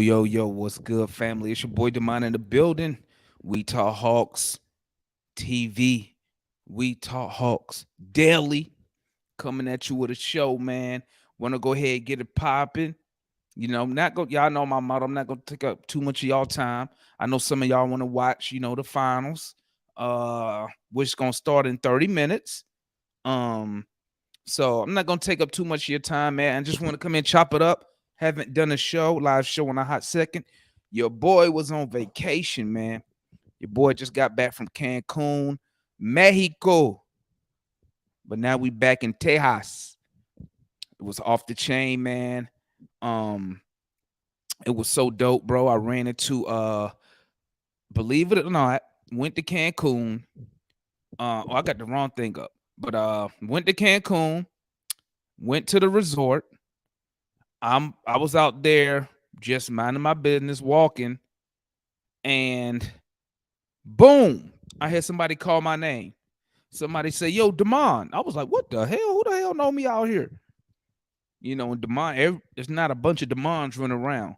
Yo, what's good, family? It's your boy Demond in the building. We Talk Hawks TV. We Talk Hawks daily. Coming at you with a show, man. Want to go ahead and get it popping. Not go. Y'all know my motto. I'm not gonna take up too much of y'all time. I know some of y'all want to watch, the finals. Which is gonna start in 30 minutes. Um, so I'm not gonna take up too much of your time, man. I just want to come in, chop it up. Haven't done a live show in a hot second. Your boy was on vacation, man. Your boy just got back from Cancun, Mexico. But now we back in Tejas. It was off the chain, man. Um, it was so dope, bro. I ran into believe it or not, went to Cancun. I got the wrong thing up. But went to Cancun, went to the resort. I was out there just minding my business, walking, and boom, I had somebody call my name. Somebody say, "Yo, Demond." I was like, "What the hell? Who the hell know me out here?" And Demond, there's not a bunch of Demonds running around.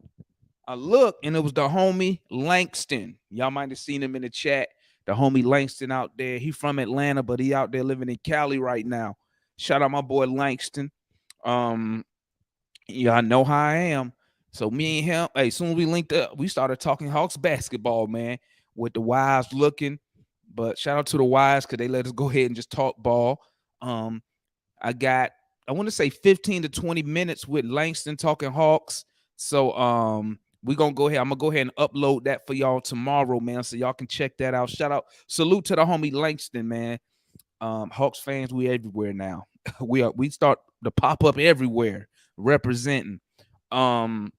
I looked, and it was the homie Langston. Y'all might have seen him in the chat. The homie Langston out there. He from Atlanta, but he out there living in Cali right now. Shout out my boy Langston. Um, Yeah, I know how I am. So me and him, hey, soon as we linked up, we started talking Hawks basketball, man, with the wives looking. But shout out to the wives because they let us go ahead and just talk ball. Um, I want to say 15 to 20 minutes with Langston talking Hawks. So we're gonna go ahead. I'm gonna go ahead and upload that for y'all tomorrow, man. So y'all can check that out. Shout out, salute to the homie Langston, man. Hawks fans, we everywhere now. we start to pop up everywhere representing. Um,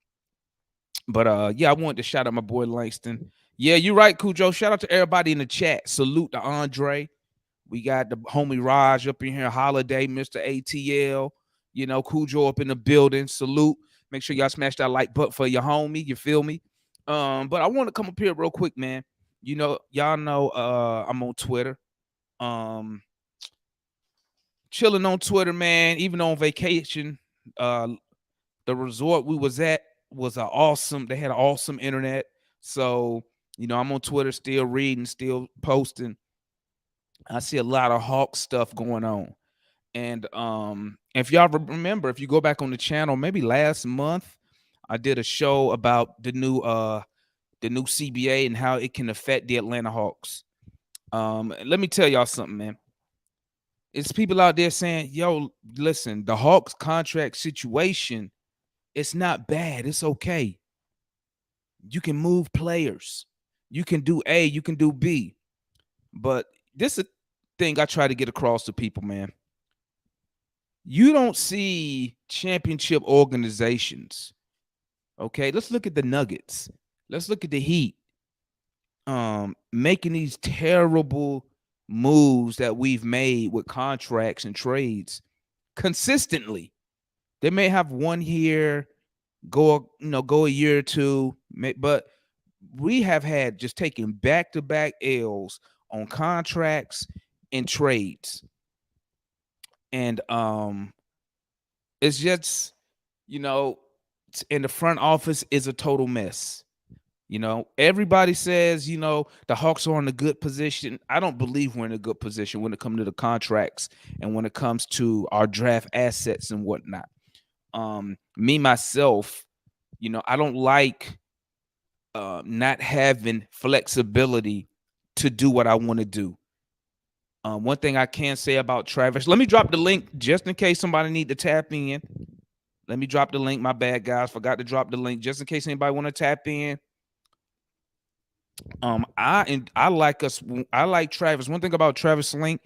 but yeah, I wanted to shout out my boy Langston. Yeah, you're right, Cujo. Shout out to everybody in the chat. Salute to Andre. We got the homie Raj up in here, Holiday, Mr. ATL, Cujo up in the building. Salute. Make sure y'all smash that like button for your homie. You feel me? But I want to come up here real quick, man. Y'all know I'm on Twitter. Um, chilling on Twitter, man, even on vacation. The resort we was at was they had an awesome internet. So, I'm on Twitter still reading, still posting. I see a lot of Hawk stuff going on. And if y'all remember, if you go back on the channel, maybe last month, I did a show about the new CBA and how it can affect the Atlanta Hawks. Let me tell y'all something, man. It's people out there saying, yo, listen, the Hawks contract situation, it's not bad. It's okay. You can move players. You can do A, you can do B. But this is a thing I try to get across to people, man. You don't see championship organizations. Okay, let's look at the Nuggets. Let's look at the Heat. Making these terrible moves that we've made with contracts and trades consistently. They may have one here, go a year or two, but we have had just taking back-to-back L's on contracts and trades. And it's just, in the front office is a total mess. Everybody says, the Hawks are in a good position. I don't believe we're in a good position when it comes to the contracts and when it comes to our draft assets and whatnot. Me, myself, I don't like not having flexibility to do what I want to do. One thing I can say about Travis, let me drop the link just in case somebody need to tap in. Let me drop the link. My bad, guys. Forgot to drop the link just in case anybody want to tap in. I like Travis. One thing about Travis Link,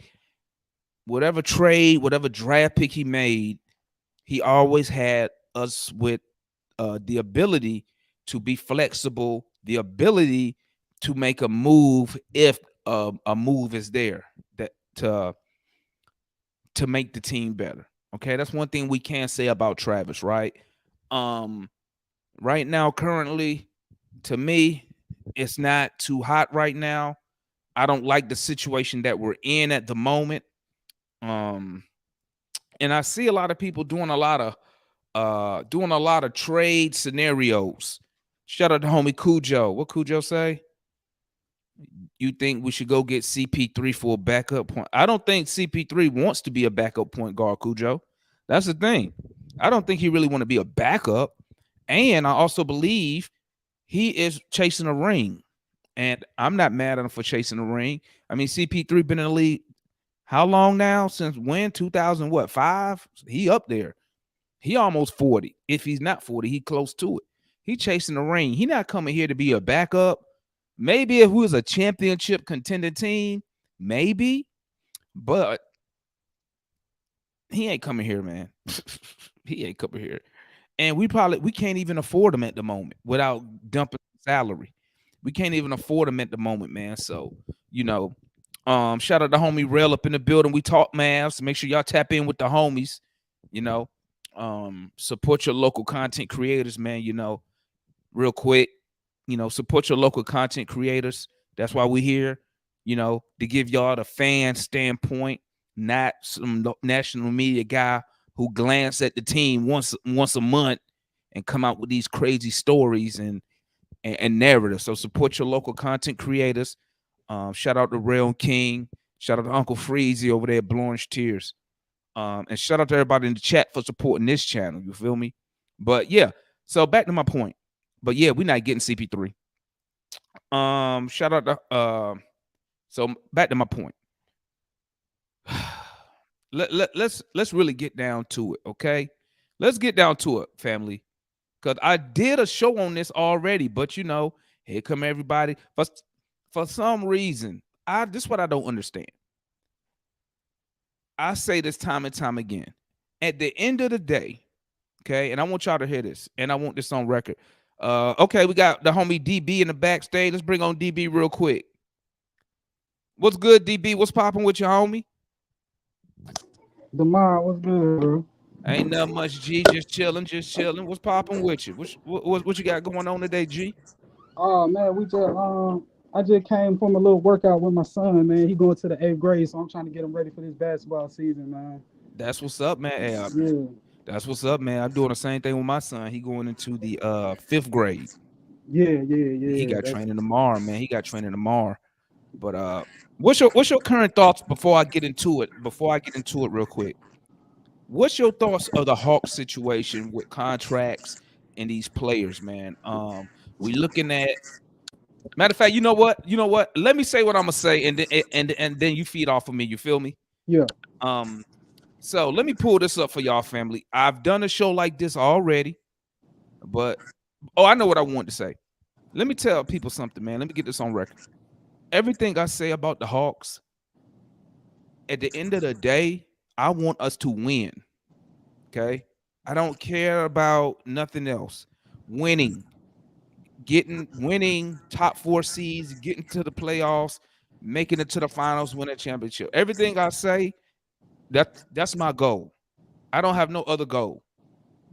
whatever trade, whatever draft pick he made, he always had us with the ability to be flexible, the ability to make a move if a move is there that to make the team better. Okay, that's one thing we can say about Travis, right? Right now, currently, to me, it's not too hot right now. I don't like the situation that we're in at the moment. And I see a lot of people doing a lot of trade scenarios Shout out to homie Cujo. What Cujo say? You think we should go get CP3 for a backup point? I don't think CP3 wants to be a backup point guard, Cujo. That's the thing. I don't think he really want to be a backup. And I also believe he is chasing a ring. And I'm not mad at him for chasing a ring. I mean, CP3 been in the league how long now? Since when? 2000 what? 5? He up there. He almost 40. If he's not 40, he close to it. He chasing the ring. He not coming here to be a backup. Maybe if we was a championship contending team, maybe, but he ain't coming here, man. He ain't coming here. And we can't even afford him at the moment without dumping salary. We can't even afford him at the moment, man. So, shout out to homie Rail up in the building. We talk Mavs. Make sure y'all tap in with the homies, you know. Support your local content creators, man, real quick. Support your local content creators. That's why we're here, to give y'all the fan standpoint, not some national media guy who glance at the team once a month and come out with these crazy stories and narratives. So support your local content creators. Shout out to Rail King. Shout out to Uncle Freezy over there at Blanche Tears. And shout out to everybody in the chat for supporting this channel. You feel me? But yeah, so back to my point. But yeah, we're not getting CP3. Shout out to so back to my point. Let's really get down to it, okay? Let's get down to it, family. Because I did a show on this already, but here come everybody. For some reason, this is what I don't understand. I say this time and time again. At the end of the day, okay, and I want y'all to hear this, and I want this on record. Okay, we got the homie DB in the backstage. Let's bring on DB real quick. What's good, DB? What's popping with your homie? Demar, what's good, bro? Ain't nothing much, G. Just chilling. What's popping with you? What you got going on today, G? Oh man, I just came from a little workout with my son, man. He going to the 8th grade, so I'm trying to get him ready for this basketball season, man. That's what's up, man. Hey, Yeah, that's what's up, man. I'm doing the same thing with my son. He going into the 5th grade. He yeah. got training tomorrow, man. He got training tomorrow. But what's your current thoughts before I get into it? Real quick. What's your thoughts of the Hawks situation with contracts and these players, man? We looking at, matter of fact, you know what? Let me say what I'm gonna say, and then you feed off of me. You feel me? yeah. So let me pull this up for y'all, family. I've done a show like this already, but I know what I want to say. Let me tell people something, man. Let me get this on record. Everything I say about the Hawks, at the end of the day, I want us to win. Okay? I don't care about nothing else. Winning, top 4 seeds, getting to the playoffs, making it to the finals, win a championship. Everything I say, that's my goal. I don't have no other goal.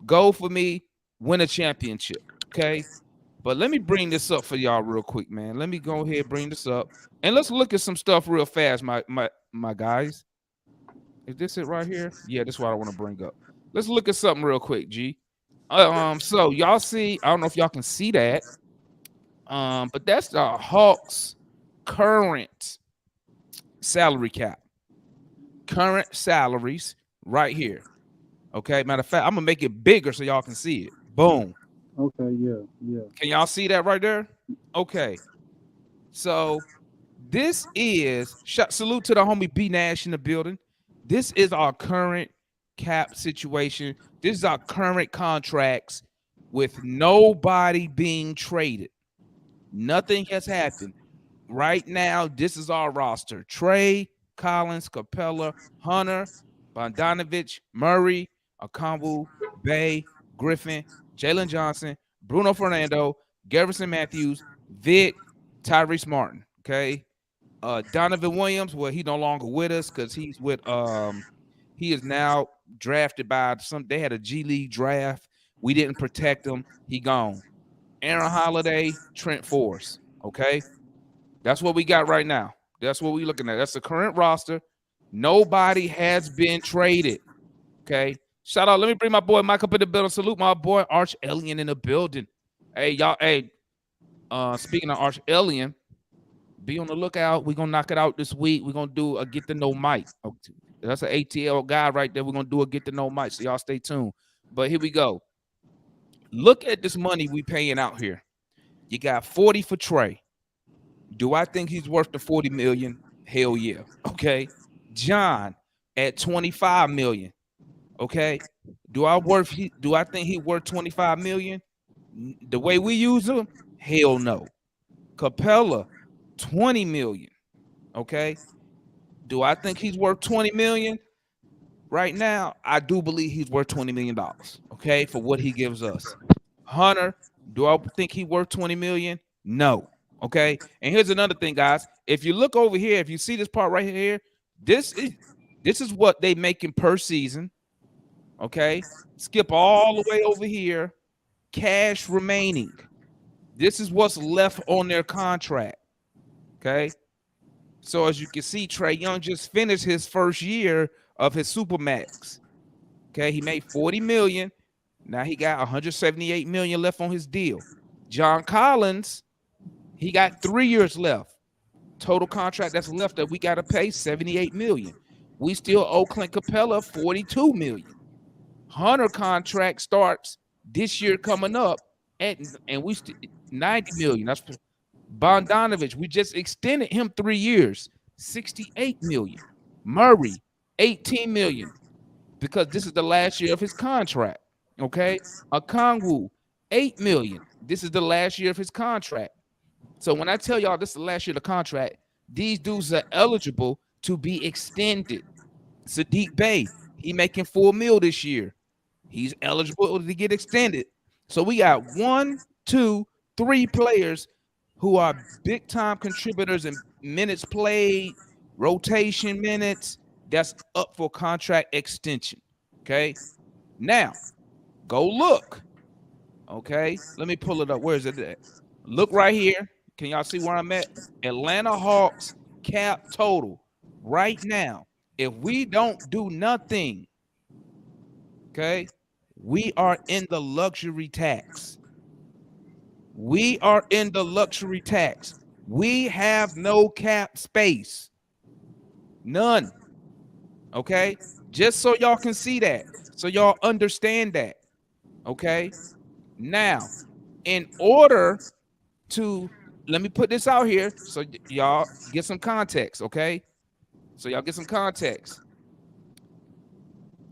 Goal for me, win a championship. Okay? But let me bring this up for y'all real quick, man. Let me go ahead and bring this up. And let's look at some stuff real fast, my guys. Is this it right here? Yeah, this is what I want to bring up. Let's look at something real quick, G. So y'all see, I don't know if y'all can see that. But that's the Hawks' current salary cap. Current salaries right here. Okay, matter of fact, I'm gonna make it bigger so y'all can see it. Boom. Okay, yeah. Can y'all see that right there? Okay. So this is salute to the homie B Nash in the building. This is our current cap situation. This is our current contracts with nobody being traded. Nothing has happened. Right now, this is our roster. Trey, Collins, Capella, Hunter, Bogdanovich, Murray, Okongwu, Bay, Griffin, Jalen Johnson, Bruno Fernando, Garrison Matthews, Vic, Tyrese Martin. Okay. Donovan Williams, well, he no longer with us because he's with he is now drafted by they had a G League draft. We didn't protect him. He gone. Aaron Holiday, Trent Force. Okay. That's what we got right now. That's what we're looking at. That's the current roster. Nobody has been traded. Okay. Shout out. Let me bring my boy Mike up in the building. Salute my boy Arch Alien in the building. Hey, y'all. Hey, Speaking of Arch Alien, be on the lookout. We're gonna knock it out this week. We're gonna do a get to know Mike. That's an ATL guy right there. We're gonna do a get to know Mike. So y'all stay tuned. But here we go. Look at this money we paying out here. You got 40 for Trey. Do I think he's worth the 40 million? Hell yeah. Okay. John at 25 million. Okay. Do I think he worth 25 million? The way we use him? Hell no. Capella, 20 million. Okay. Do I think he's worth 20 million? Right now, I do believe he's worth $20 million. Okay, for what he gives us. Hunter, do I think he's worth 20 million? No. Okay. And here's another thing, guys. If you look over here, if you see this part right here, this is what they making per season. Okay. Skip all the way over here. Cash remaining. This is what's left on their contract. Okay. So as you can see, Trey Young just finished his first year of his Supermax. Okay, he made 40 million. Now he got 178 million left on his deal. John Collins, he got 3 years left. Total contract that's left that we got to pay 78 million. We still owe Clint Capella 42 million. Hunter contract starts this year coming up and we 90 million. That's Bogdanovich. We just extended him 3 years, 68 million. Murray, 18 million, because this is the last year of his contract. Okay. Okongwu, 8 million. This is the last year of his contract. So when I tell y'all this is the last year of the contract, these dudes are eligible to be extended. Sadiq Bey, he making 4 mil this year. He's eligible to get extended. So we got 1, 2, 3 players who are big time contributors in minutes played, rotation minutes, that's up for contract extension. Okay. Now, go look. Okay. Let me pull it up. Where is it at? Look right here. Can y'all see where I'm at? Atlanta Hawks cap total right now. If we don't do nothing, okay, we are in the luxury tax. We are in the luxury tax. We have no cap space. None. Okay? Just so y'all can see that. So y'all understand that. Okay? Now, in order to, let me put this out here so y'all get some context, okay? So y'all get some context.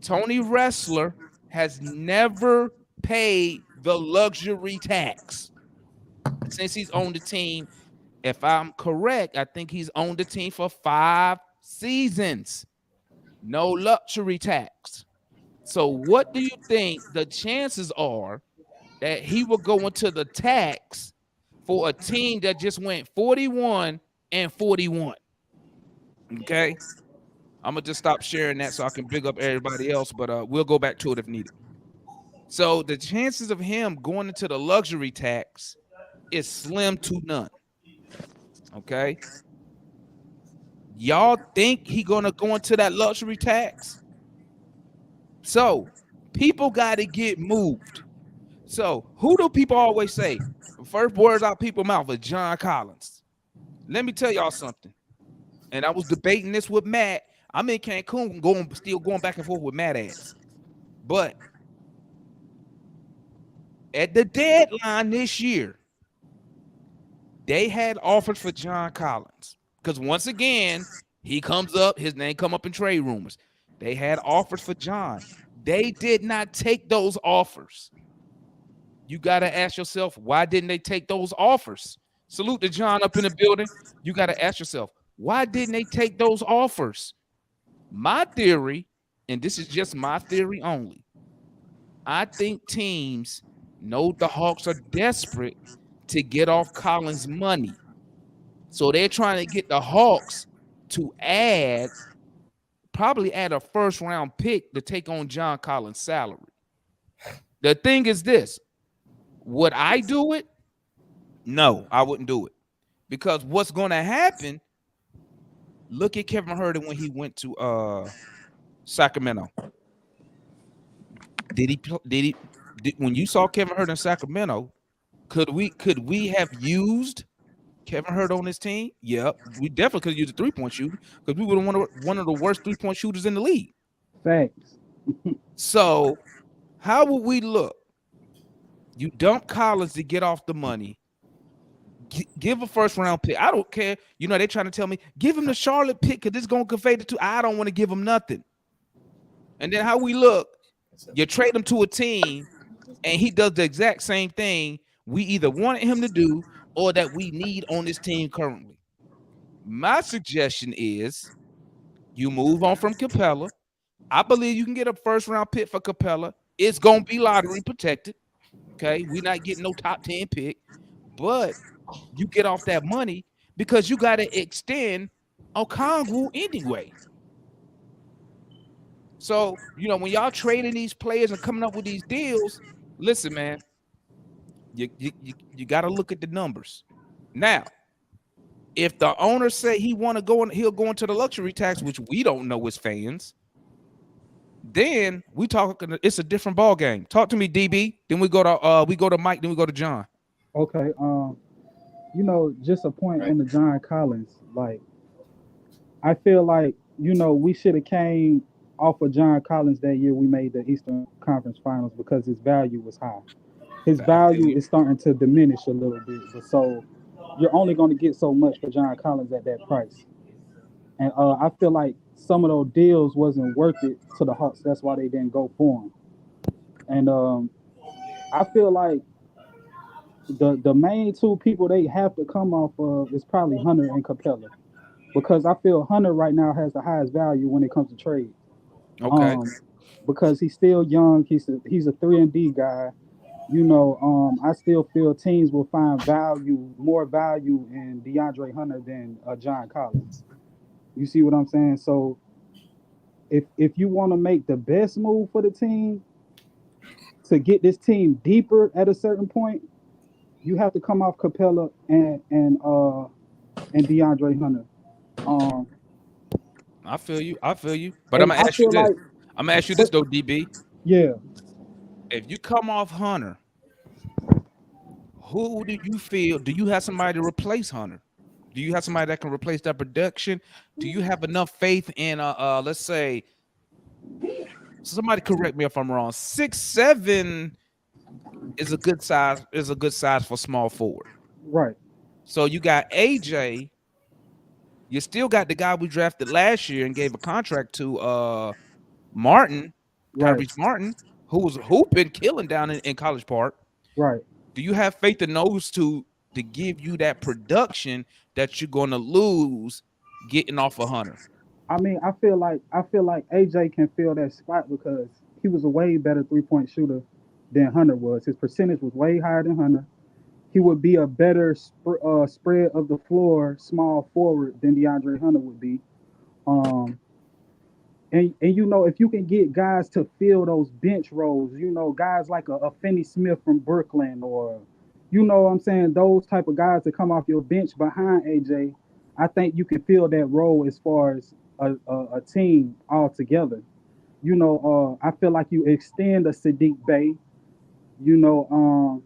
Tony Wrestler has never paid the luxury tax since he's on the team. If I'm correct, I think he's on the team for 5 seasons. No luxury tax. So what do you think the chances are that he will go into the tax for a team that just went 41 and 41? Okay. I'm gonna just stop sharing that so I can big up everybody else, but we'll go back to it if needed. So the chances of him going into the luxury tax is slim to none. Okay. Y'all think he gonna go into that luxury tax? So people got to get moved. So who do people always say? First words out people's mouth is John Collins. Let me tell y'all something. And I was debating this with Matt. I'm in Cancun, still going back and forth with Matt ass. But at the deadline this year, they had offers for John Collins. Because once again, he comes up, his name come up in trade rumors. They had offers for John. They did not take those offers. You got to ask yourself, why didn't they take those offers? Salute to John up in the building. You got to ask yourself, why didn't they take those offers? My theory, and this is just my theory only, I think teams know the Hawks are desperate to get off Collins' money. So they're trying to get the Hawks to probably add a first round pick to take on John Collins' salary. The thing is this, would I do it? No, I wouldn't do it. Because what's going to happen, look at Kevin Herter when he went to Sacramento. When you saw Kevin Herter in Sacramento, Could we have used Kevin Hurt on this team? Yep. We definitely could use a 3-point shooter because we would have one of the worst 3-point shooters in the league. Facts. So how would we look? You dump Collins to get off the money. Give a first round pick. I don't care. You know, they're trying to tell me, give him the Charlotte pick because it's going to convey the two. I don't want to give him nothing. And then how we look, you trade him to a team and he does the exact same thing we either wanted him to do or that we need on this team currently. My suggestion is you move on from Capella. I believe you can get a first round pick for Capella. It's going to be lottery protected. Okay. We're not getting no top 10 pick, but you get off that money because you got to extend Okongwu anyway. So, you know, when y'all trading these players and coming up with these deals, listen, man, you got to look at the numbers. Now, if the owner say he want to go and he'll go into the luxury tax, which we don't know as fans, then we talk. It's a different ball game. Talk to me, DB. Then we go to Mike. Then we go to John. Okay. Just a point on the John Collins. Like, I feel like we should have came off of John Collins that year we made the Eastern Conference Finals because his value was high. His I feel value you. is starting to diminish a little bit, but so you're only going to get so much for John Collins at that price. And I feel like some of those deals wasn't worth it to the Hawks. That's why they didn't go for him. And I feel like the main two people they have to come off of is probably Hunter and Capella because I feel Hunter right now has the highest value when it comes to trade. Okay. Um, because he's still young. He's a 3 and D guy. I still feel teams will find more value in DeAndre Hunter than John Collins. You see what I'm saying? So if you want to make the best move for the team to get this team deeper at a certain point, you have to come off Capella and DeAndre Hunter. Um, I feel you. I feel you. But I'm and gonna I ask you feel this. like, I'm gonna ask you this though, DB. yeah, If you come off Hunter, who do you feel? Do you have somebody to replace Hunter? Do you have somebody that can replace that production? Do you have enough faith in let's say somebody correct me if I'm wrong. 6'7" is a good size for small forward. right, So you got AJ, you still got the guy we drafted last year and gave a contract to Martin, right, Tyrese Martin, who was hooping, killing down in College Park. right. Do you have faith in those two to give you that production that you're going to lose getting off a Hunter? I mean, I feel like AJ can fill that spot because he was a way better 3 point shooter than Hunter was. His percentage was way higher than Hunter. He would be a better spread of the floor small forward than DeAndre Hunter would be. Um, and if you can get guys to fill those bench roles, guys like a Finney Smith from Brooklyn, or what I'm saying, those type of guys that come off your bench behind AJ, I think you can fill that role as far as a team altogether. I feel like you extend a Sadiq Bey, you know,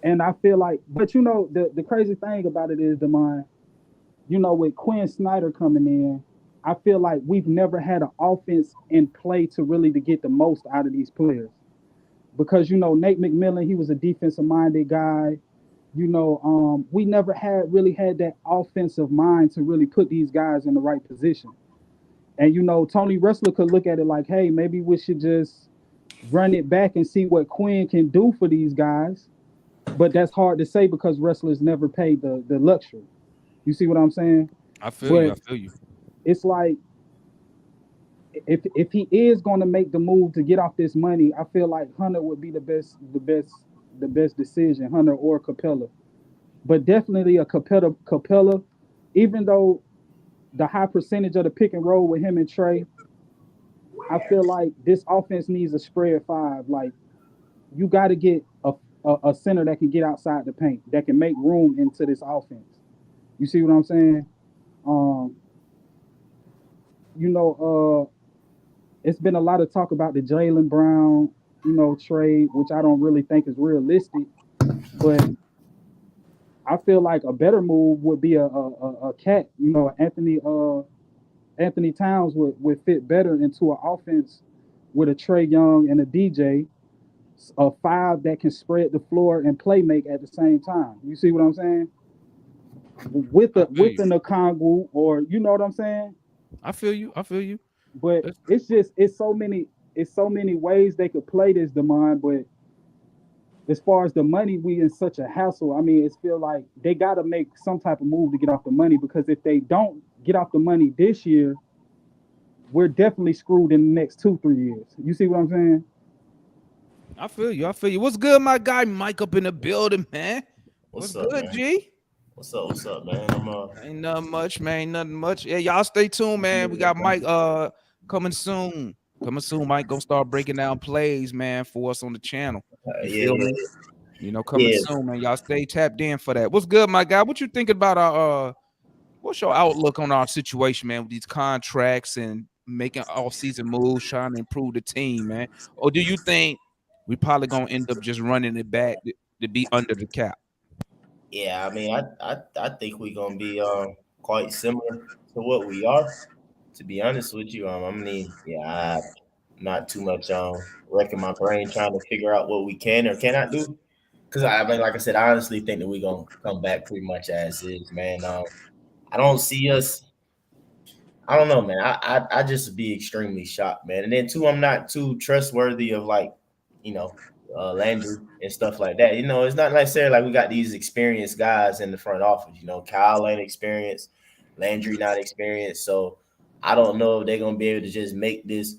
and I feel like, but the crazy thing about it is, Demond, with Quinn Snyder coming in, I feel like we've never had an offense in play to really to get the most out of these players. Because Nate McMillan, he was a defensive minded guy. We never had really had that offensive mind to really put these guys in the right position. And Tony Wrestler could look at it like, hey, maybe we should just run it back and see what Quinn can do for these guys. But that's hard to say because wrestlers never paid the luxury. You see what I'm saying? I feel you. But I feel you. it's like if he is going to make the move to get off this money, I feel like Hunter would be the best decision, Hunter or Capella. But definitely a Capella, even though the high percentage of the pick and roll with him and Trey, I feel like this offense needs a spread five. Like you got to get a center that can get outside the paint, that can make room into this offense. You see what I'm saying? Um, you know, it's been a lot of talk about the Jalen Brown. trade, which I don't really think is realistic. But I feel like a better move would be a cat. Anthony Towns would fit better into an offense with a Trey Young and a DJ, a five that can spread the floor and play make at the same time. You see what I'm saying? With I the feel with you. an Okongwu, or you know what I'm saying? I feel you. I feel you. But Let's- it's so many ways they could play this, Demond. But as far as the money, we in such a hassle. I mean, it's feel like they got to make some type of move to get off the money, because if they don't get off the money this year, we're definitely screwed in the next 2-3 years. You see what I'm saying? I feel you. I feel you. What's good, my guy Mike up in the building, man? What's What's up, good, man? G? What's up, man? Ain't nothing much, man. Ain't nothing much. Yeah, y'all stay tuned, man. We got Mike coming soon. Coming soon. Mike gonna start breaking down plays, man, for us on the channel. You yeah, feel yeah, me? Coming yeah, soon, man. Y'all stay tapped in for that. What's good, my guy? What you think about our what's your outlook on our situation, man, with these contracts and making all season moves, trying to improve the team, man? Or do you think we probably gonna end up just running it back to be under the cap? yeah. I mean, I think we're gonna be quite similar to what we are. To be honest with you, I mean, yeah, I'm not too much wrecking my brain trying to figure out what we can or cannot do. Because I mean, like I said, I honestly think that we're gonna come back pretty much as is, man. I don't see us. I don't know, man. I just be extremely shocked, man. And then two, I'm not too trustworthy of like, you know, Landry and stuff like that. It's not necessarily like we got these experienced guys in the front office. Kyle ain't experienced, Landry not experienced. So I don't know if they're gonna be able to just make this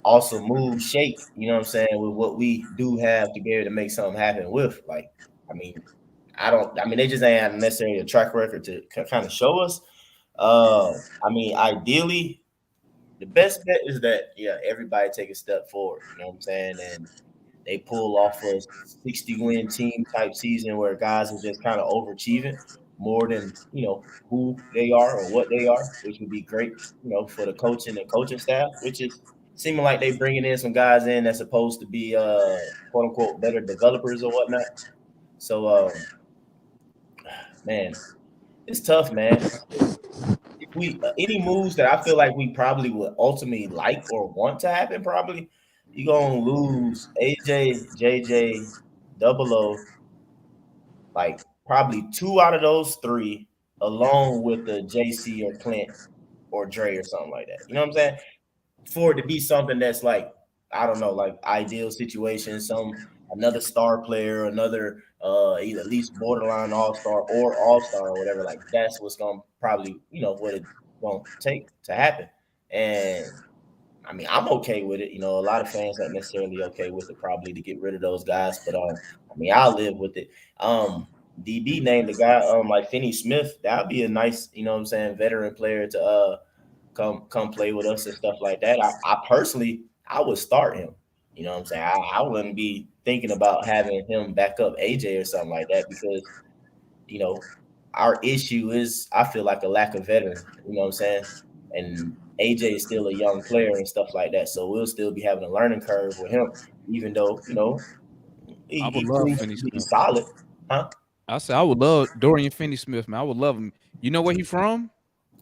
awesome move shake. You know what I'm saying? With what we do have to be able to make something happen with. Like, I mean, I don't. I mean, they just ain't had necessarily a track record to kind of show us. I mean, ideally, the best bet is that everybody take a step forward. You know what I'm saying? And they pull off a 60 win team type season where guys are just kind of overachieving more than who they are or what they are, which would be great. For the coaching and coaching staff, which is seeming like they bringing in some guys in that's supposed to be quote unquote better developers or whatnot. So man, it's tough, man. If we any moves that I feel like we probably would ultimately like or want to happen, probably you're gonna lose AJ, JJ, Double O, like probably two out of those three, along with the JC or Clint or Dre or something like that. You know what I'm saying? For it to be something that's like, I don't know, like ideal situation, some another star player, another either at least borderline all-star or all-star or whatever, like that's what's gonna probably, what it gonna take to happen. And I mean, I'm okay with it. A lot of fans aren't necessarily okay with it, probably to get rid of those guys. But I mean, I'll live with it. DB named the guy like Finney Smith. That'd be a nice, what I'm saying, veteran player to come play with us and stuff like that. I personally I would start him. You know what I'm saying? I wouldn't be thinking about having him back up AJ or something like that because you know our issue is I feel like a lack of veteran. You know what I'm saying? And AJ is still a young player and stuff like that, so we'll still be having a learning curve with him, even though I would he love proves Finney to be Smith. solid, huh? I said I would love Dorian Finney-Smith, man. I would love him. You know where he from?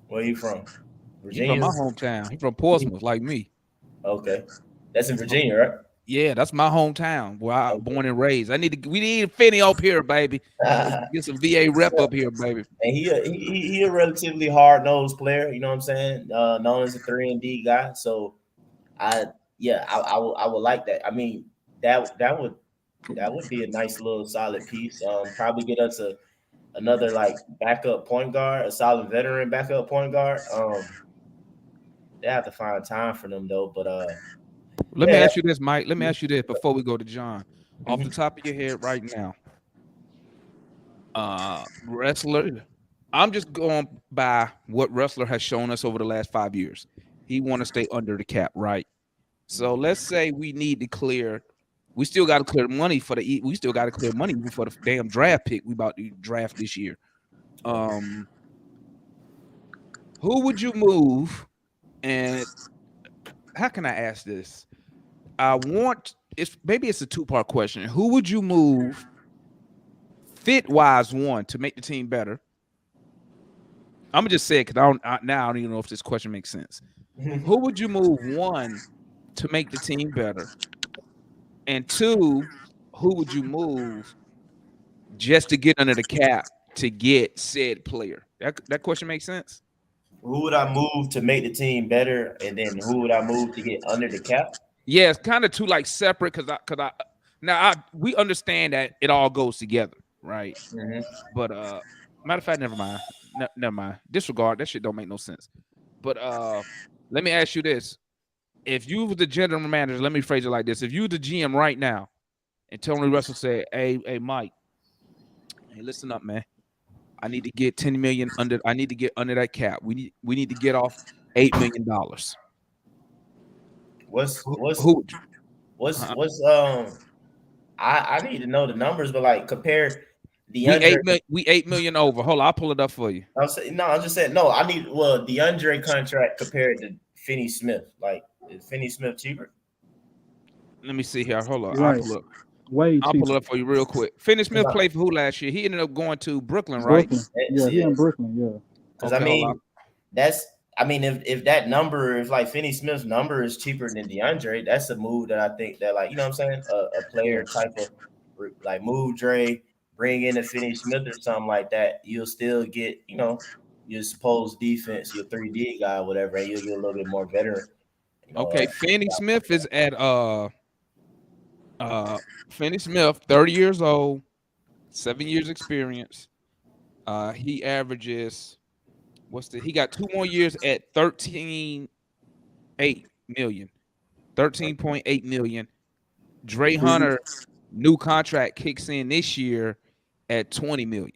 Where you from? He from Virginia? my hometown. He from Portsmouth, like me. Okay, that's in So, Virginia, right? yeah, that's my hometown where I born and raised. We need Finney up here, baby. Okay. Get some VA rep up here, baby. And he a relatively hard nosed player. You know what I'm saying? Known as a 3-and-D guy. So I I would like that. I mean that would be a nice little solid piece. Probably get us another like backup point guard, a solid veteran backup point guard. They have to find time for them though. But Let me yeah. ask you this, Mike. Let me ask you this before we go to John. Off the Mhm. top of your head right now, wrestler. I'm just going by what wrestler has shown us over the last 5 years. He want to stay under the cap, right? So let's say we need to clear. We still got to clear money for the. We still got to clear money even for the damn draft pick we about to draft this year. Okay. Um, who would you move? And how can I ask this? I want it's a two-part question. Who would you move fit wise one to make the team better? I'm gonna just say it because now I don't even know if this question makes sense. Who would you move one to make the team better, and two, who would you move just to get under the cap to get said player? That question makes sense. Who would I move to make the team better, and then who would I move to get under the cap? Yeah, it's kind of two like separate because I now we understand that it all goes together, right? Mm-hmm. But matter of fact, never mind. Never mind. Disregard that shit don't make no sense. But let me ask you this: if you were the general manager, let me phrase it like this: if you were the GM right now, and Tony Russell said, "Hey, Mike, hey, listen up, man. I need to get 10 million under. I need to get under that cap. We need to get off $8 million. What's what's Who what's uh, what's I need to know the numbers, but like compare we DeAndre. 8 million over. Hold on, I'll pull it up for you. I'm saying no. I'm just saying no. I need DeAndre contract compared to Finney Smith. Like, is Finney Smith cheaper? Let me see here. Hold on, Right. Way I'll pull cheaper. it up for you real quick. Finney Smith Because played for who last year? He ended up going to Brooklyn, right? Brooklyn. Yeah, he in Brooklyn. Yeah. I Okay, hold on. mean that's I mean if that number, if like Finney Smith's number is cheaper than DeAndre, that's a move that I think that, like, you know what I'm saying, a Yeah. player type of like move Dre, bring in a Finney Smith or something like that. You'll still get, your supposed defense, your 3D guy, whatever, and you'll get a little bit more veteran. You know, Okay, Finney Smith is at Finney Smith, 30 years old, 7 years experience. He averages he got 2 more years at 13.8 million. Dre Hunter new contract kicks in this year at 20 million.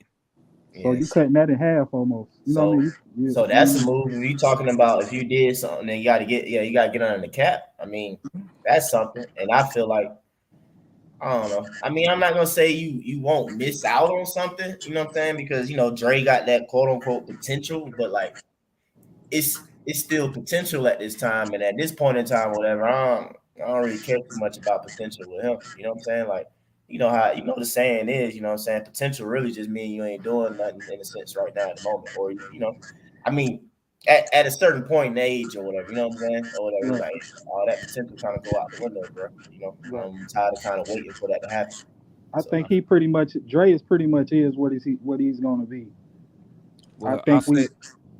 So you yes. cutting that in half almost. You know what I So mean? so that's a move. If you talking about if you did something, then you gotta get under the cap. I mean, that's something. And I feel like, I don't know. I mean, I'm not gonna say you won't miss out on something, you know what I'm saying? Because Dre got that quote unquote potential, but like it's still potential at this time, and at this point in time, whatever. I don't really care too much about potential with him. You know what I'm saying? Like, how the saying is, you know what I'm saying? Potential really just means you ain't doing nothing in a sense right now at the moment, or I mean, at a certain point in age or whatever, you know what I'm saying, or whatever. It's Right. like all that potential kind of go out the window, bro. Right. I'm tired of kind of waiting for that to happen. I So think he pretty much Dre is pretty much is what he's gonna be. I Well, think we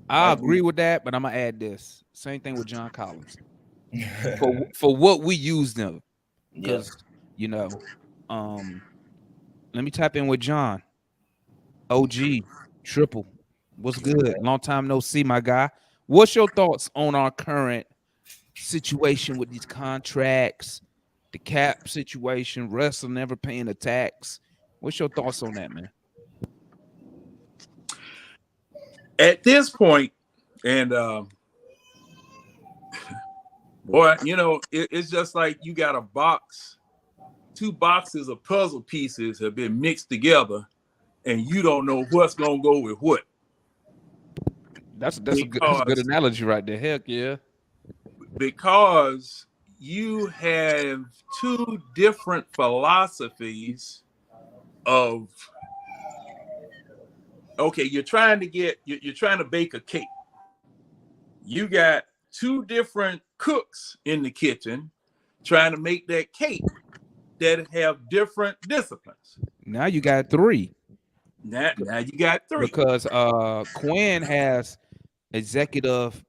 I I agree agree. with that, but I'm gonna add this. Same thing with John Collins. Yeah. For what we use them. Because, you know, um, let me tap in with John. OG, triple. What's good? Long time no see, my guy. What's your thoughts on our current situation with these contracts, the cap situation, Russell never paying the tax? What's your thoughts on that, man? At this point, and boy, it's just like you got a box, two boxes of puzzle pieces have been mixed together, and you don't know what's gonna go with what. That's a good Because analogy right there. Heck yeah. because you have two different philosophies of, okay, you're trying to bake a cake. You got two different cooks in the kitchen trying to make that cake that have different disciplines. Now you got three. Now you got three. Because Quinn has executive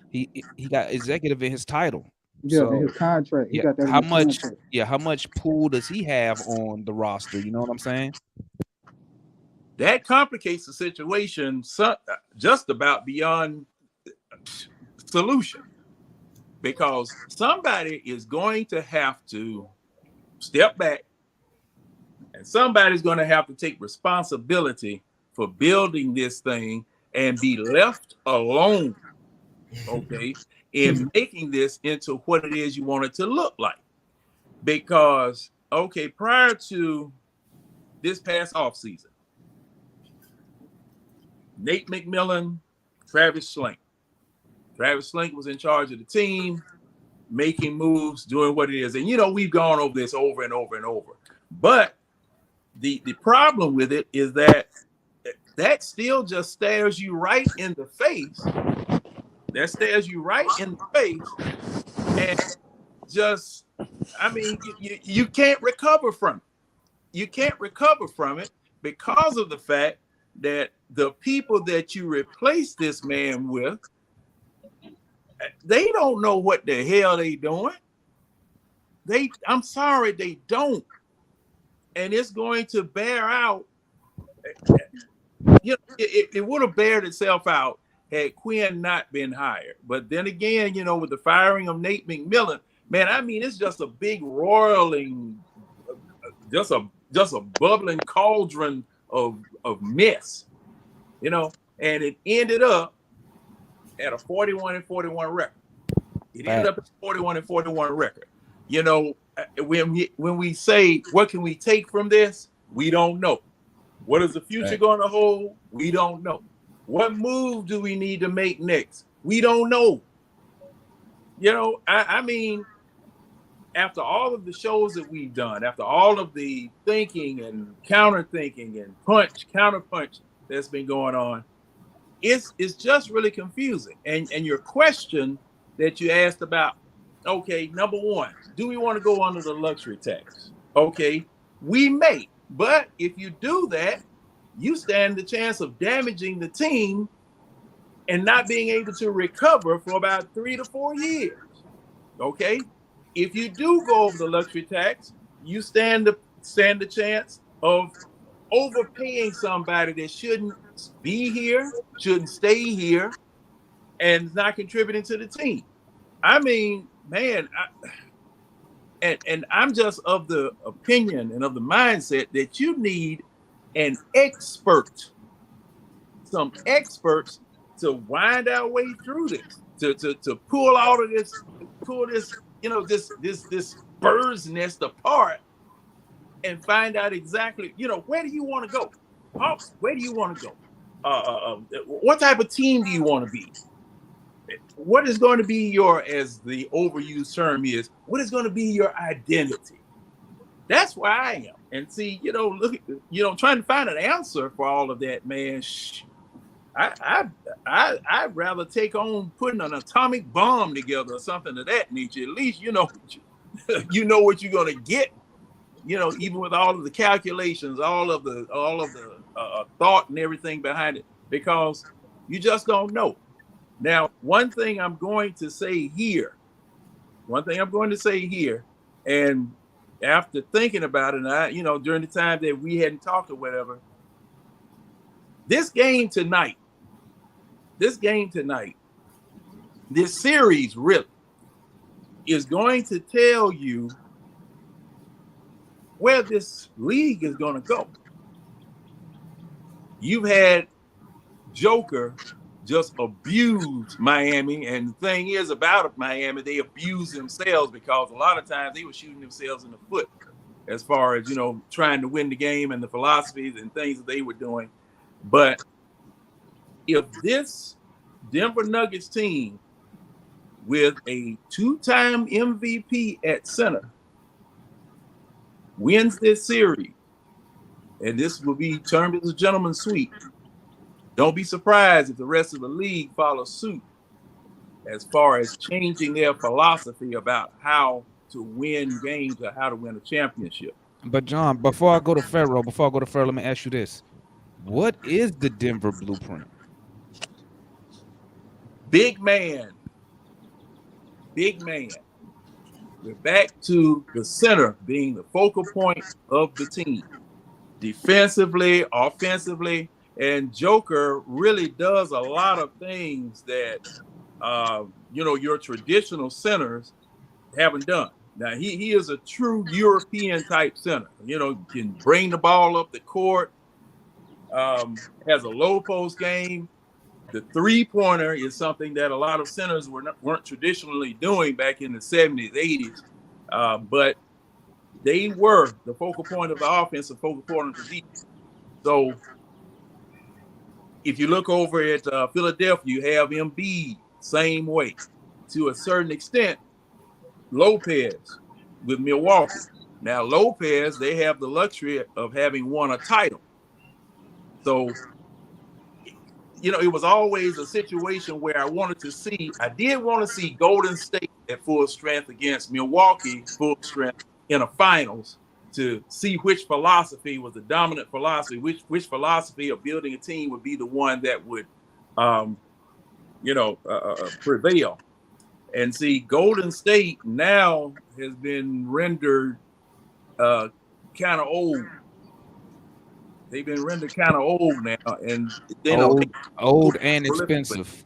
he got executive in his title. yeah, in So his contract. He yeah, got that in his contract. how much pool does he have on the roster? You know what I'm saying? That complicates the situation just about beyond solution, because somebody is going to have to step back, and somebody's going to have to take responsibility for building this thing and be left alone, okay, in making this into what it is you want it to look like. Because, okay, prior to this past offseason, Nate McMillan, Travis Schlenk. Travis Schlenk was in charge of the team. making moves, doing what it is. And, we've gone over this over and over and over. But the problem with it is that still just stares you right in the face. That stares you right in the face. And just, you can't recover from it. You can't recover from it because of the fact that the people that you replace this man with, they don't know what the hell they doing. I'm sorry, they don't. And it's going to bear out. It would have bared itself out had Quinn not been hired. But then again, with the firing of Nate McMillan, man, it's just a big roiling, just a bubbling cauldron of mess, and it ended up at a 41-41 record. It ended up at a 41-41 record. When we say, what can we take from this? We don't know. What is the future going to hold? We don't know. What move do we need to make next? We don't know. After all of the shows that we've done, after all of the thinking and counter thinking and counter punch that's been going on, it's just really confusing. And your question that you asked about, okay, number one, do we want to go under the luxury tax? Okay, we may, but if you do that, you stand the chance of damaging the team and not being able to recover for about 3 to 4 years. Okay, if you do go over the luxury tax, you stand the chance of overpaying somebody that shouldn't be here, shouldn't stay here, and not contributing to the team. Man, and I'm just of the opinion and of the mindset that you need some experts to wind our way through this, to pull all of this, this bird's nest apart and find out exactly, where do you want to go? Hawks, where do you want to go? What type of team do you want to be? What is going to be your, as the overused term is, what is going to be your identity? That's where I am. And see, trying to find an answer for all of that, man. I'd rather take on putting an atomic bomb together or something of that nature. At least you know what you're going to get. Even with all of the calculations, all of the thought and everything behind it, because you just don't know. Now, one thing I'm going to say here, and after thinking about it, and during the time that we hadn't talked or whatever, this series really is going to tell you where this league is going to go. You've had Joker just abuse Miami, and the thing is about Miami, they abuse themselves because a lot of times they were shooting themselves in the foot as far as, trying to win the game and the philosophies and things that they were doing. But if this Denver Nuggets team with a 2-time MVP at center wins this series, and this will be termed as a gentleman's sweep, don't be surprised if the rest of the league follows suit as far as changing their philosophy about how to win games or how to win a championship. But John, before I go to Pharaoh, let me ask you this. What is the Denver blueprint? Big man. We're back to the center being the focal point of the team. Defensively, offensively, and Joker really does a lot of things that, your traditional centers haven't done. Now, he is a true European type center, can bring the ball up the court, has a low post game. The 3-pointer is something that a lot of centers weren't traditionally doing back in the 70s, 80s, but they were the focal point of the offense, the focal point of the defense. So if you look over at Philadelphia, you have Embiid, same way. To a certain extent, Lopez with Milwaukee. Now Lopez, they have the luxury of having won a title. So, it was always a situation where I did want to see Golden State at full strength against Milwaukee full strength in a finals to see which philosophy was the dominant philosophy, which philosophy of building a team would be the one that would, prevail. And see, Golden State now has been rendered kind of old. They've been rendered kind of old now, and Old and expensive.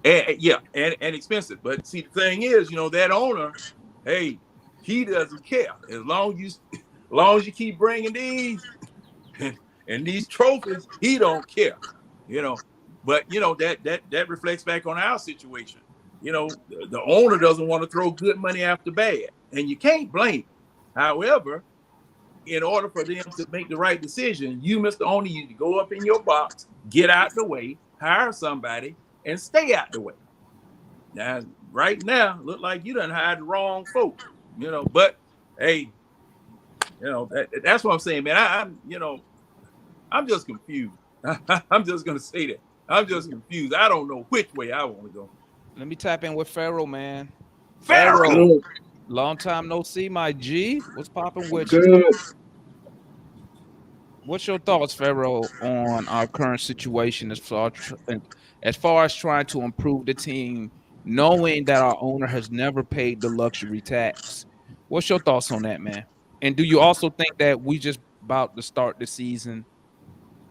And expensive. But see, the thing is, that owner, hey, he doesn't care as long as you keep bringing these and these trophies, he don't care. But that reflects back on our situation. The owner doesn't want to throw good money after bad, and you can't blame him. However, in order for them to make the right decision, you, Mr. Owner, you need to go up in your box, get out the way, hire somebody, and stay out the way. Now, right now, look like you done hired the wrong folks, but hey, that's what I'm saying, man. I'm just confused. I'm just gonna say that. I'm just confused. I don't know which way I want to go. Let me tap in with Pharaoh, man. Pharaoh, long time no see, my G. What's popping with Good. you? What's your thoughts, Pharaoh, on our current situation as far as trying to improve the team, knowing that our owner has never paid the luxury tax? What's your thoughts on that, man? And do you also think that we just about to start the season?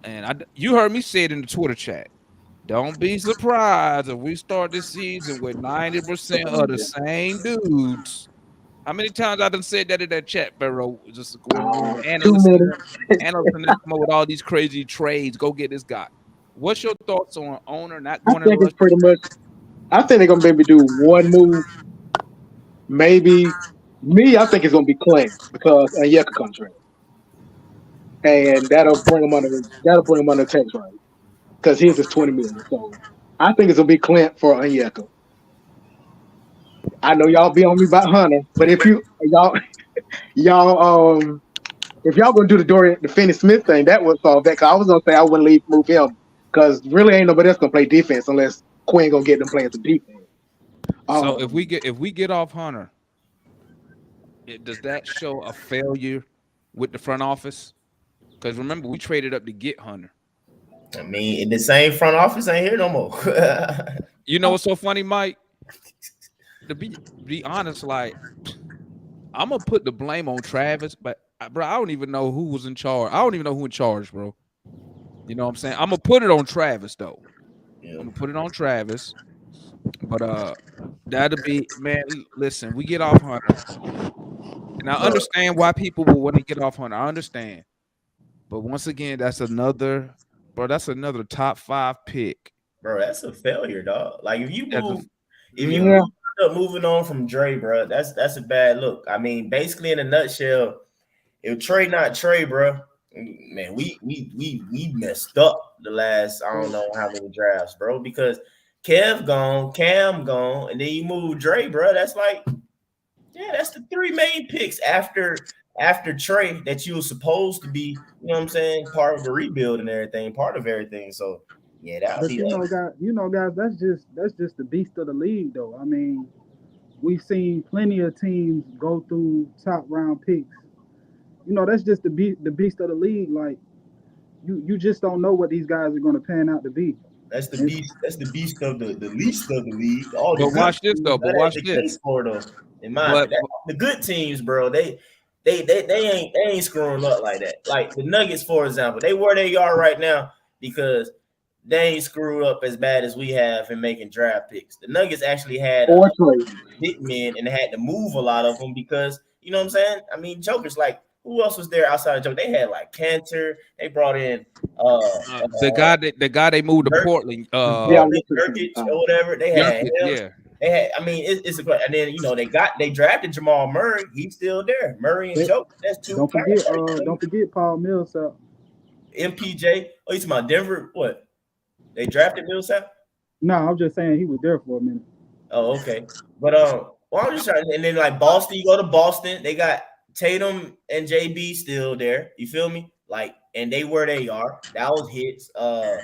And you heard me say it in the Twitter chat. Don't be surprised if we start the season with 90% of the same dudes. How many times I done said that in that chat, Pharaoh? Just going Too many. analysts come up with all these crazy trades. Go get this guy. What's your thoughts on owner not I going to think it's rush? pretty much. I think they're gonna maybe do one move. Maybe me. I think it's gonna be Clint because Onyeka contract, and that'll bring him under tax right because his is 20 million. So I think it's gonna be Clint for Onyeka. I know y'all be on me about Hunter, but if y'all if y'all gonna do the Finney Smith thing, that would solve that. Cause I was gonna say I wouldn't move him because really ain't nobody else gonna play defense unless Quinn gonna get them playing some defense. So if we get off Hunter, does that show a failure with the front office? Because remember, we traded up to get Hunter. I mean, the same front office ain't here no more. You know what's so funny, Mike? To be honest, like I'm gonna put the blame on Travis, but bro, I don't even know who was in charge. I don't even know who in charge, bro. You know what I'm saying? I'm gonna put it on Travis though. Yeah. I'm gonna put it on Travis. But that'll be, man. Listen, we get off Hunter, and I understand why people will want to get off Hunter. I understand, but once again, that's another top 5 pick. Bro, that's a failure, dog. Like if you Yeah. end up moving on from Dre, bro, that's a bad look. I mean, basically in a nutshell, if Trey not Trey, bro, man, we messed up the last I don't know how many drafts, bro, because Kev gone, Cam gone, and then you move Dre, bro. That's like, yeah, that's the 3 main picks after Trey that you were supposed to be, you know what I'm saying, part of the rebuild and everything, part of everything. So yeah, that'll But be guys, that's just the beast of the league, though. I mean, we've seen plenty of teams go through top round picks. That's just the beast of the league. Like you just don't know what these guys are going to pan out to be. that's the beast. That's the beast of the least of the league. All the But good watch this teams, though. But that ain't watch the this. case for though. In my But the good teams, bro, they ain't screwing up like that. Like the Nuggets, for example, they where they are right now because they ain't screwed up as bad as we have in making draft picks. The Nuggets actually had Or trade. big men and they had to move a lot of them because you know what I'm saying. I mean, Joker's like who else was there outside of Joker? They had like Cantor. They brought in the guy they moved to Portland, Yeah, Nurkic or whatever. They had him. yeah. They had. I mean, it's a and then they drafted Jamal Murray. He's still there. Murray and Joker. That's 2 Don't forget Paul Millsap. MPJ. Oh, you talking about Denver? What? They drafted Millsap? No, I'm just saying he was there for a minute. Oh, okay. But Well, I'm just trying, and then like Boston, you go to Boston, they got Tatum and JB still there. You feel me? Like, and they where they are. That was hits. I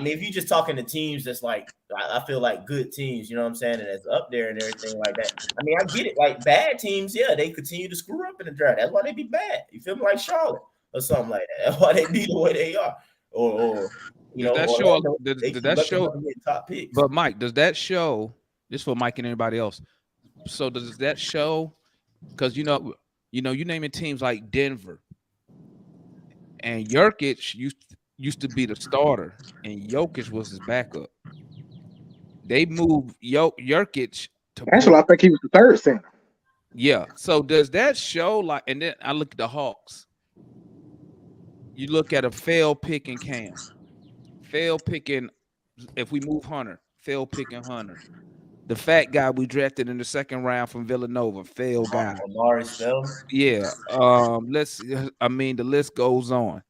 mean, if you just talking to teams that's like, I feel like good teams, you know what I'm saying, and it's up there and everything like that. I mean, I get it. Like bad teams, yeah, they continue to screw up in the draft. That's why they be bad. You feel me? Like Charlotte or something like that. That's why they be the way they are. Or you Does know, that show? Orlando, they Does keep that lucky show? enough to get top picks. But Mike, does that show? This for Mike and anybody else. So does that show? Because you naming teams like Denver and Jokic used to be the starter, and Jokic was his backup. They moved Jokic to Actually, I point. think he was the third center. Yeah. So does that show like? And then I look at the Hawks. You look at a failed picking Cam, failed picking. If we move Hunter, failed picking Hunter. The fat guy we drafted in the second round from Villanova, failed guy. Amari Spellman. Yeah. I mean, the list goes on.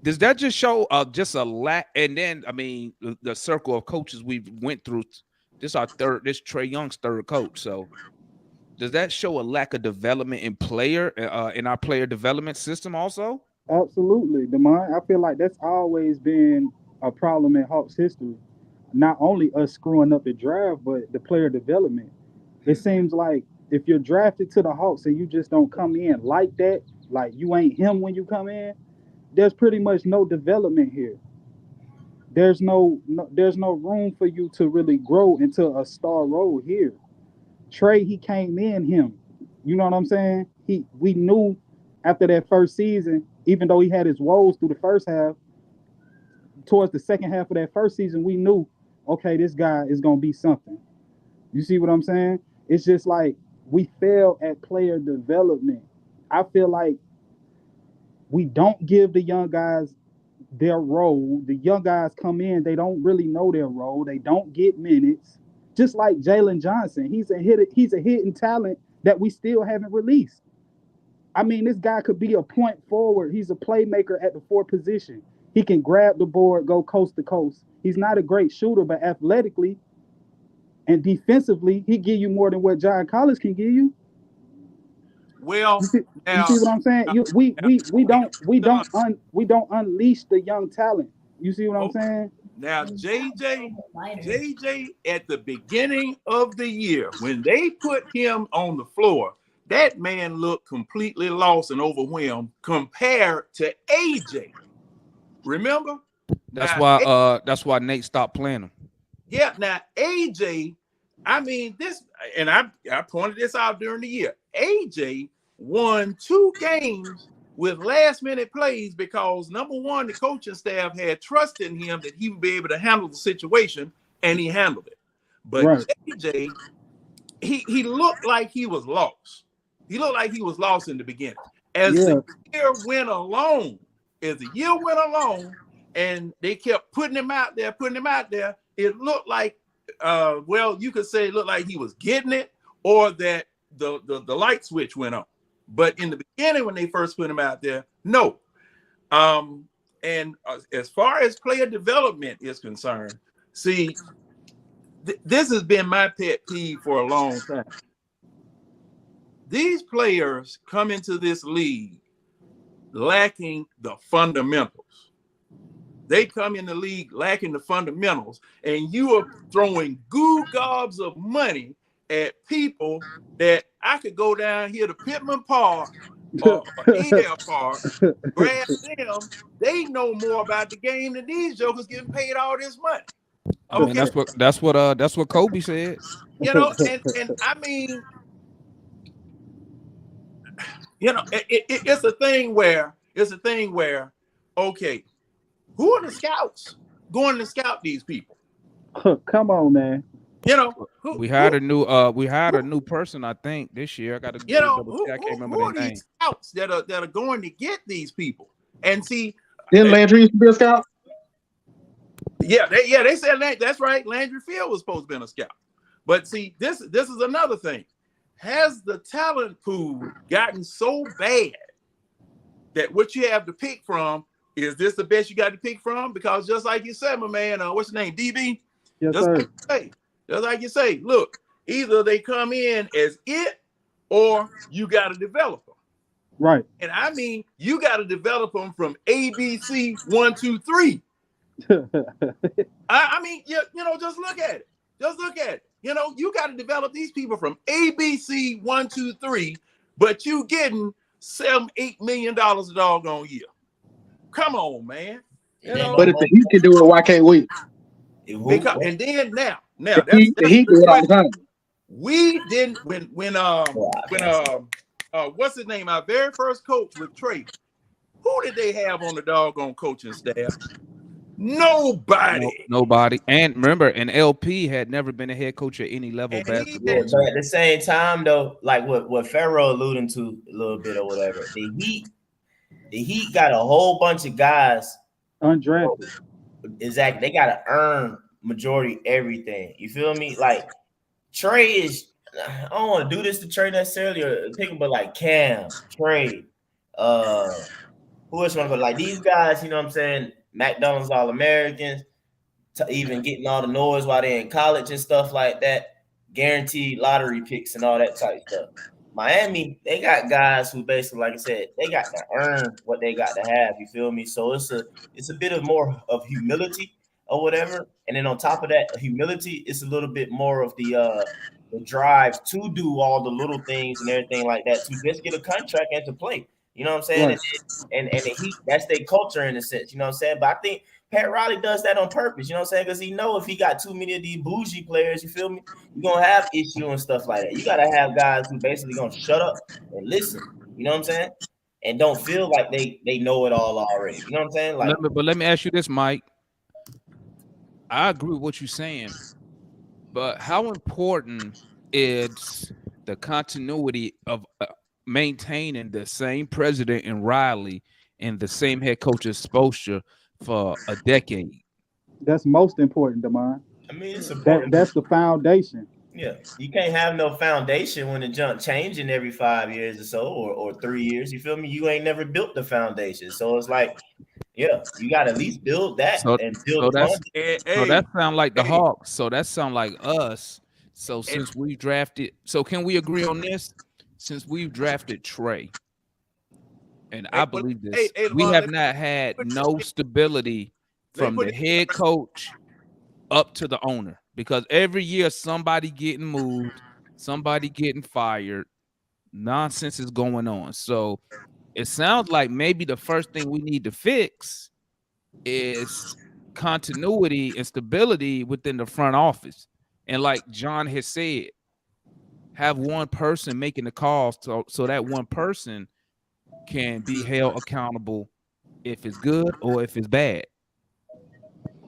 Does that just show just a lack? And then, I mean, the circle of coaches we went through. This Trey Young's third coach. So, does that show a lack of development in in our player development system also? Absolutely, Demond. I feel like that's always been a problem in Hawks history. Not only us screwing up the draft, but the player development. It seems like if you're drafted to the Hawks and you just don't come in like that, like you ain't him when you come in, there's pretty much no development here. There's no room for you to really grow into a star role here. Trey, he came in him. You know what I'm saying? We knew after that first season, even though he had his woes through the first half, towards the second half of that first season, we knew, okay, this guy is gonna be something. You see what I'm saying? It's just like we fail at player development. I feel like we don't give the young guys their role. The young guys come in, they don't really know their role. They don't get minutes. Just like Jalen Johnson, he's a hidden talent that we still haven't released. I mean, this guy could be a point forward. He's a playmaker at the fourth position. He can grab the board, go coast to coast. He's not a great shooter, but athletically and defensively, he give you more than what John Collins can give you. Well, You now, see what I'm saying? now, We don't unleash the young talent. You see what I'm saying? now, JJ, at the beginning of the year, when they put him on the floor, that man looked completely lost and overwhelmed compared to AJ. Remember? That's Now, that's why Nate stopped playing him. yeah, now AJ, I mean this, and I pointed this out during the year. AJ won 2 games with last minute plays because number one, the coaching staff had trust in him that he would be able to handle the situation, and he handled it. But Right. JJ, he looked like he was lost. He looked like he was lost in the beginning. As Yeah. the year went along, and they kept putting him out there, it looked like, well, you could say it looked like he was getting it, or that the light switch went on. But in the beginning, when they first put him out there, no. And as far as player development is concerned, see, this has been my pet peeve for a long time. These players come into this league lacking the fundamentals. They come in the league lacking the fundamentals, and you are throwing goo gobs of money at people that I could go down here to Pittman Park or Edel Park, grab them. They know more about the game than these jokers getting paid all this money. Okay. And that's what Kobe said. You know, and I mean, you know, it's a thing where okay, who are the scouts going to scout these people? Come on, man. You know, we hired a new person, I think, this year. I got to double check. I can't remember who are their name. these scouts that are going to get these people? And see, Didn't Landry used to be a scout? Yeah, they said that's right. Landry Field was supposed to be a scout. But see, this is another thing. Has the talent pool gotten so bad that what you have to pick from is this the best you got to pick from? Because just like you said, my man, what's his name, DB? Yes, sir. Just like you say, look, Either they come in as it, or you got to develop them. Right. And I mean, you got to develop them from ABC 1, 2, 3. I mean, you know, just look at it. Just look at it. You know, you got to develop these people from ABC 1, 2, 3, but you getting $7-8 million a doggone year. Come on, man. You know, But if the Heat can do it, why can't we? because, and then now The that's Heat do it all the time. we didn't when what's his name? Our very first coach with Trey. Who did they have on the doggone coaching staff? Nobody. Nobody. And remember, an LP had never been a head coach at any level And basketball. Yeah, but at the same time, though, like what Pharaoh alluding to a little bit or whatever, the Heat got a whole bunch of guys Undrafted. Exactly. They got to earn majority everything. You feel me? Like Trey is. I don't want to do this to Trey necessarily or pick him, but like Cam, Trey, who else want to go? Like these guys, you know what I'm saying? McDonald's All-Americans, even getting all the noise while they're in college and stuff like that. Guaranteed lottery picks and all that type stuff. Miami, they got guys who basically, like I said, they got to earn what they got to have. You feel me? So it's a bit of more of humility or whatever. And then on top of that, humility is a little bit more of the drive to do all the little things and everything like that to just get a contract and to play. You know what I'm saying? Right. And the Heat, that's their culture in a sense. You know what I'm saying? But I think Pat Riley does that on purpose. You know what I'm saying? Because he know if he got too many of these bougie players, you feel me? You're going to have issue and stuff like that. You got to have guys who basically going to shut up and listen. You know what I'm saying? And don't feel like they know it all already. You know what I'm saying? Like, But let me ask you this, Mike. I agree with what you're saying, but how important is the continuity of maintaining the same president in Riley and the same head coach as Spoelstra for a decade? That's most important, Damon. I mean, it's important. That's the foundation. Yeah, you can't have no foundation when the junk changing every 5 years or so, or 3 years. You feel me? You ain't never built the foundation, so it's like, yeah, you got to at least build that and build. So that sound like the Hawks. So that sound like us. So since we drafted, so can we agree on this? Since we've drafted Trey, and I believe this, we have not had no stability from the head coach up to the owner, because every year somebody getting moved, somebody getting fired, nonsense is going on. So it sounds like maybe the first thing we need to fix is continuity and stability within the front office. And like John has said, have one person making the calls so that one person can be held accountable if it's good or if it's bad.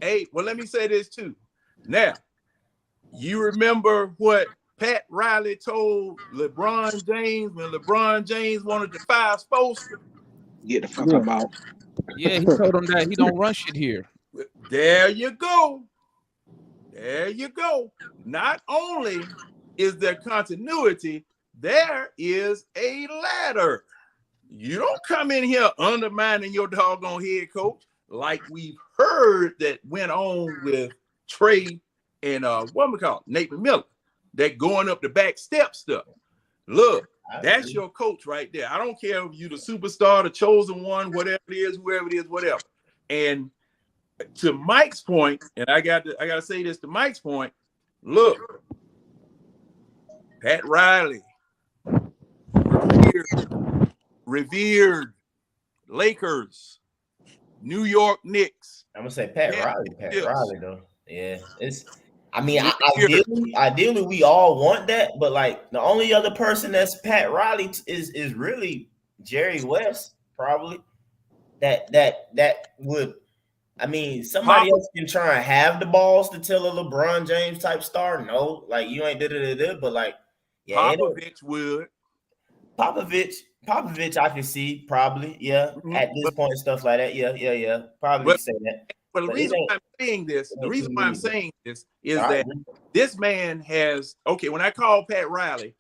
Hey, well, let me say this too. Now, you remember what Pat Riley told LeBron James when LeBron James wanted to fire Spoelstra? Get the fuck out. Yeah, he told him that he don't run shit here. There you go. There you go. Not only is there continuity, there is a ladder. You don't come in here undermining your doggone head coach like we've heard that went on with Trey and what we call Nate Miller. That going up the back step stuff. Look, that's your coach right there. I don't care if you're the superstar, the chosen one, whatever it is, whoever it is, whatever. And to Mike's point, and I got to say this to Mike's point. Look, Pat Riley, revered Lakers, New York Knicks. I'm gonna say Pat Riley though. Yeah, it's. I mean, ideally, we all want that, but like the only other person that's Pat Riley is really Jerry West, probably. That would. I mean, somebody else can try and have the balls to tell a LeBron James type star. No, like you ain't but like, yeah, Popovich would. Popovich, I can see probably, yeah, at this point, stuff like that, yeah, probably say that. But the reason why I'm saying this, is that this man has, okay, when I call Pat Riley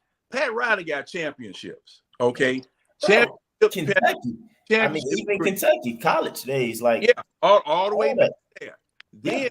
got championships, okay? Kentucky. I mean, even Kentucky, college days, like all the way back there. Then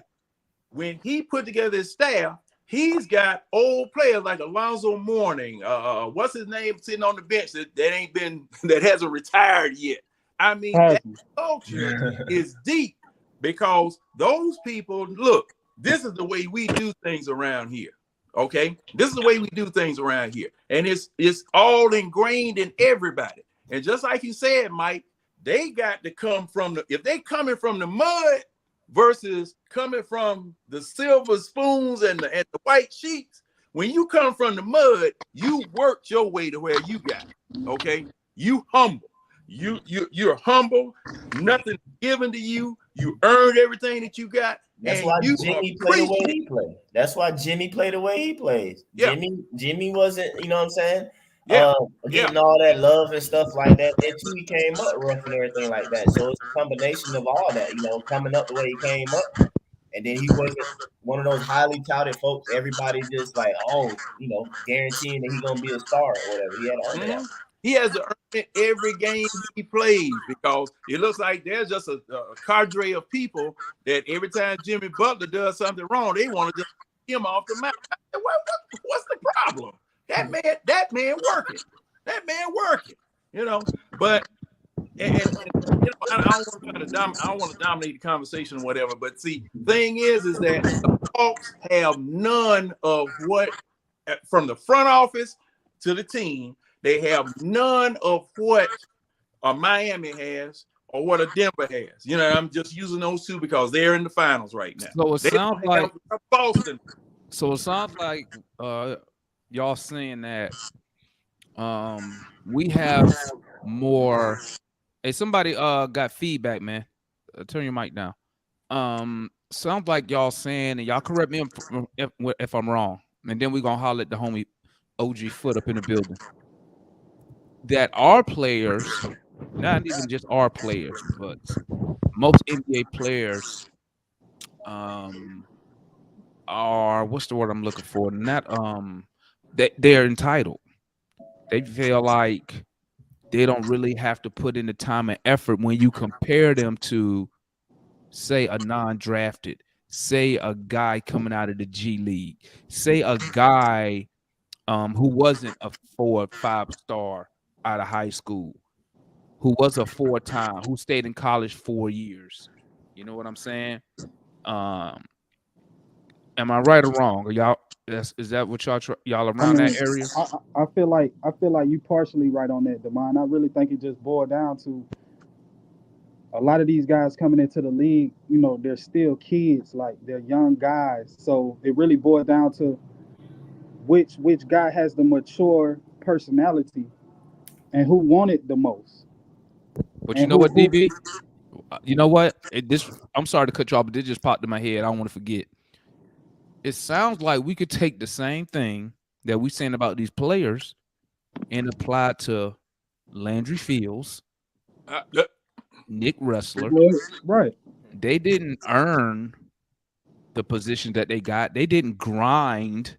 when he put together his staff, he's got old players like Alonzo Mourning. What's his name sitting on the bench that hasn't retired yet. I mean, that culture is deep because those people look. This is the way we do things around here. Okay, this is the way we do things around here, and it's all ingrained in everybody. And just like you said, Mike, they got to come from if they coming from the mud versus coming from the silver spoons and the white sheets. When you come from the mud, you worked your way to where you got it. Okay, you humble. You're humble. Nothing given to you. You earned everything that you got. That's and why you Jimmy played the way he played. That's why Jimmy played the way he plays. Yeah. Jimmy wasn't, you know what I'm saying? Yeah. Getting all that love and stuff like that. Then too, he came up rough and everything like that. So it's a combination of all that, you know, coming up the way he came up. And then he wasn't one of those highly touted folks. Everybody just like, oh, you know, guaranteeing that he's gonna be a star or whatever. He had to earn that. He has to earn it every game he plays because it looks like there's just a cadre of people that every time Jimmy Butler does something wrong, they want to just get him off the mound. What's the problem? That man working. That man working. You know, but and you know, I don't want to dominate the conversation or whatever. But see, thing is that the Hawks have none of what from the front office to the team. They have none of what a Miami has or what a Denver has. You know, I'm just using those two because they're in the finals right now. So it sounds like Boston. So it sounds like y'all saying that we have more. Hey, somebody got feedback, man. Turn your mic down. Sounds like y'all saying, and y'all correct me if I'm wrong, and then we're gonna holler at the homie OG Foot up in the building. That our players, not even just our players, but most NBA players, are what's the word I'm looking for? Not they're entitled. They feel like they don't really have to put in the time and effort when you compare them to, say, a non-drafted, say a guy coming out of the G League, say a guy who wasn't a 4 or 5 star out of high school, who was a 4-time, who stayed in college 4 years. You know what I'm saying? Am I right or wrong? Are y'all is that what y'all around that area? I feel like you partially right on that, Demond. I really think it just boiled down to a lot of these guys coming into the league. You know, they're still kids, like they're young guys. So it really boiled down to which guy has the mature personality and who wanted the most. But you know what, DB? You know what? I'm sorry to cut you off, but this just popped in my head. I don't want to forget. It sounds like we could take the same thing that we're saying about these players and apply it to Landry Fields, Nick Wrestler. Right. They didn't earn the position that they got. They didn't grind.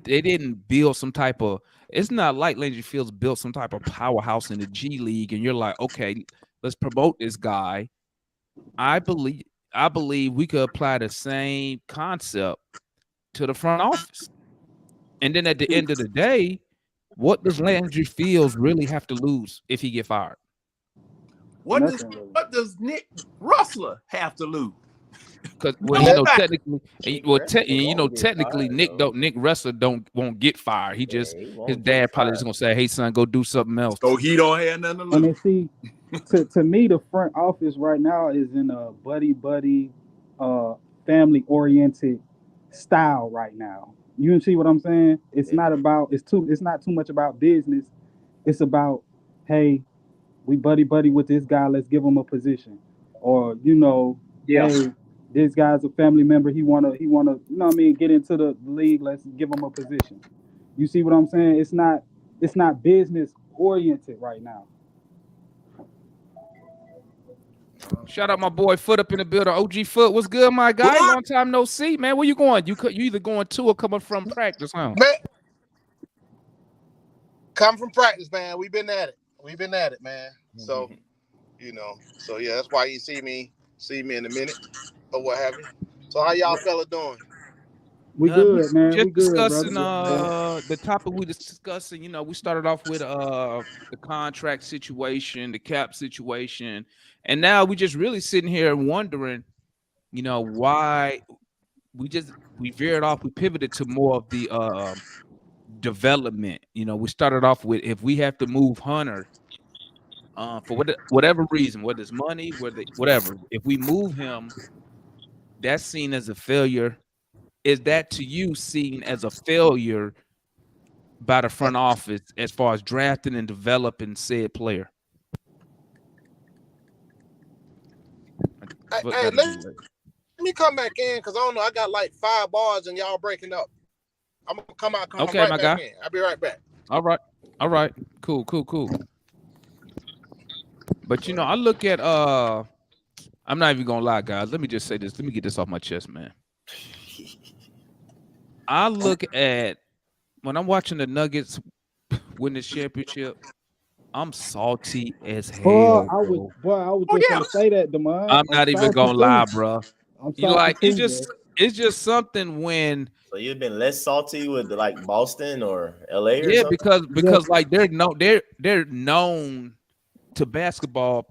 They didn't build some type of. It's not like Landry Fields built some type of powerhouse in the G League, and you're like, okay, let's promote this guy. I believe we could apply the same concept to the front office. And then at the end of the day, what does Landry Fields really have to lose if he get fired? What does Nick Wrestler have to lose? Because technically, Nick Wrestler won't get fired. He just his dad probably just gonna say, "Hey son, go do something else." So he don't have nothing to lose. And then see, to me, the front office right now is in a buddy, family oriented style right now. You see what I'm saying? It's not too much about business. It's about, hey, we buddy with this guy. Let's give him a position, or hey, this guy's a family member. He wanna, you know what I mean, get into the league. Let's give him a position. You see what I'm saying? It's not business oriented right now. Shout out my boy Foot up in the building. OG Foot, what's good, my guy? Long time no see, man. Where you going? You either going to or coming from practice, huh? Man, come from practice, man. We've been at it, man. So, so yeah, that's why you see me in a minute or what have you. So how y'all fella doing? We good, We man. just We good, brother. discussing Man. the topic we discussing. We started off with the contract situation, the cap situation, and now we just really sitting here wondering, why we veered off, we pivoted to more of the development. We started off with if we have to move Hunter for whatever reason, whether it's money, whatever, if we move him, that's seen as a failure. Is that to you seen as a failure by the front office as far as drafting and developing said player? Hey, What hey, got to let do with it? me come back in because I don't know. I got like 5 bars and y'all breaking up. I'm gonna come out, come Okay, right my back guy. in. I'll be right back. All right. All right. Cool, cool, cool. But I look at I'm not even gonna lie, guys. Let me just say this. Let me get this off my chest, man. I look at when I'm watching the Nuggets win this championship, I'm salty as Boy, hell, bro. I was Oh just yeah. gonna say that, Demond. I'm I'm not even salty gonna too. lie, bro. I'm You salty like too, man. it's just something when So you've been less salty with like Boston or LA or yeah, something? because Yes, like they're known to basketball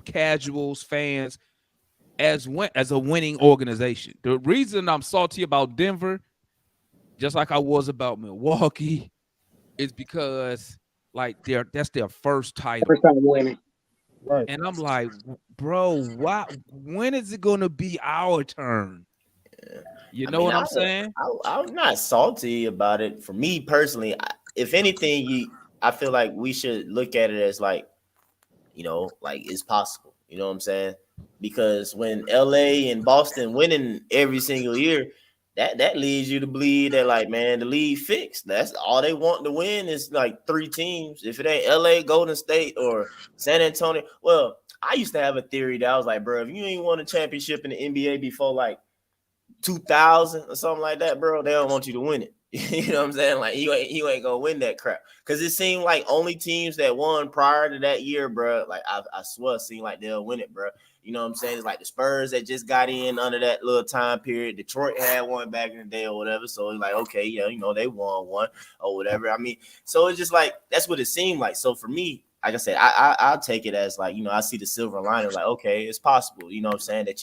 casuals, fans as a winning organization. The reason I'm salty about Denver, just like I was about Milwaukee, is because like that's their first title. First time winning. right. And I'm like, bro, why when is it gonna be our turn? You I know mean, what I'm saying? I'm not salty about it. For me personally, if anything, I feel like we should look at it as like, like it's possible. You know what I'm saying? Because when LA and Boston winning every single year, that leads you to believe that like, man, the league fixed. That's all they want to win is like 3 teams. If it ain't LA, Golden State, or San Antonio, well, I used to have a theory that I was like, bro, if you ain't won a championship in the NBA before like 2000 or something like that, bro, they don't want you to win it. You know what I'm saying? Like you ain't gonna win that crap because it seemed like only teams that won prior to that year, bro. Like I swear, it seemed like they'll win it, bro. You know what I'm saying? It's like the Spurs that just got in under that little time period. Detroit had one back in the day or whatever, so it's like okay, yeah, they won one or whatever. I mean, so it's just like that's what it seemed like. So for me, like I said, I'll take it as like I see the silver lining, like okay, it's possible. You know what I'm saying that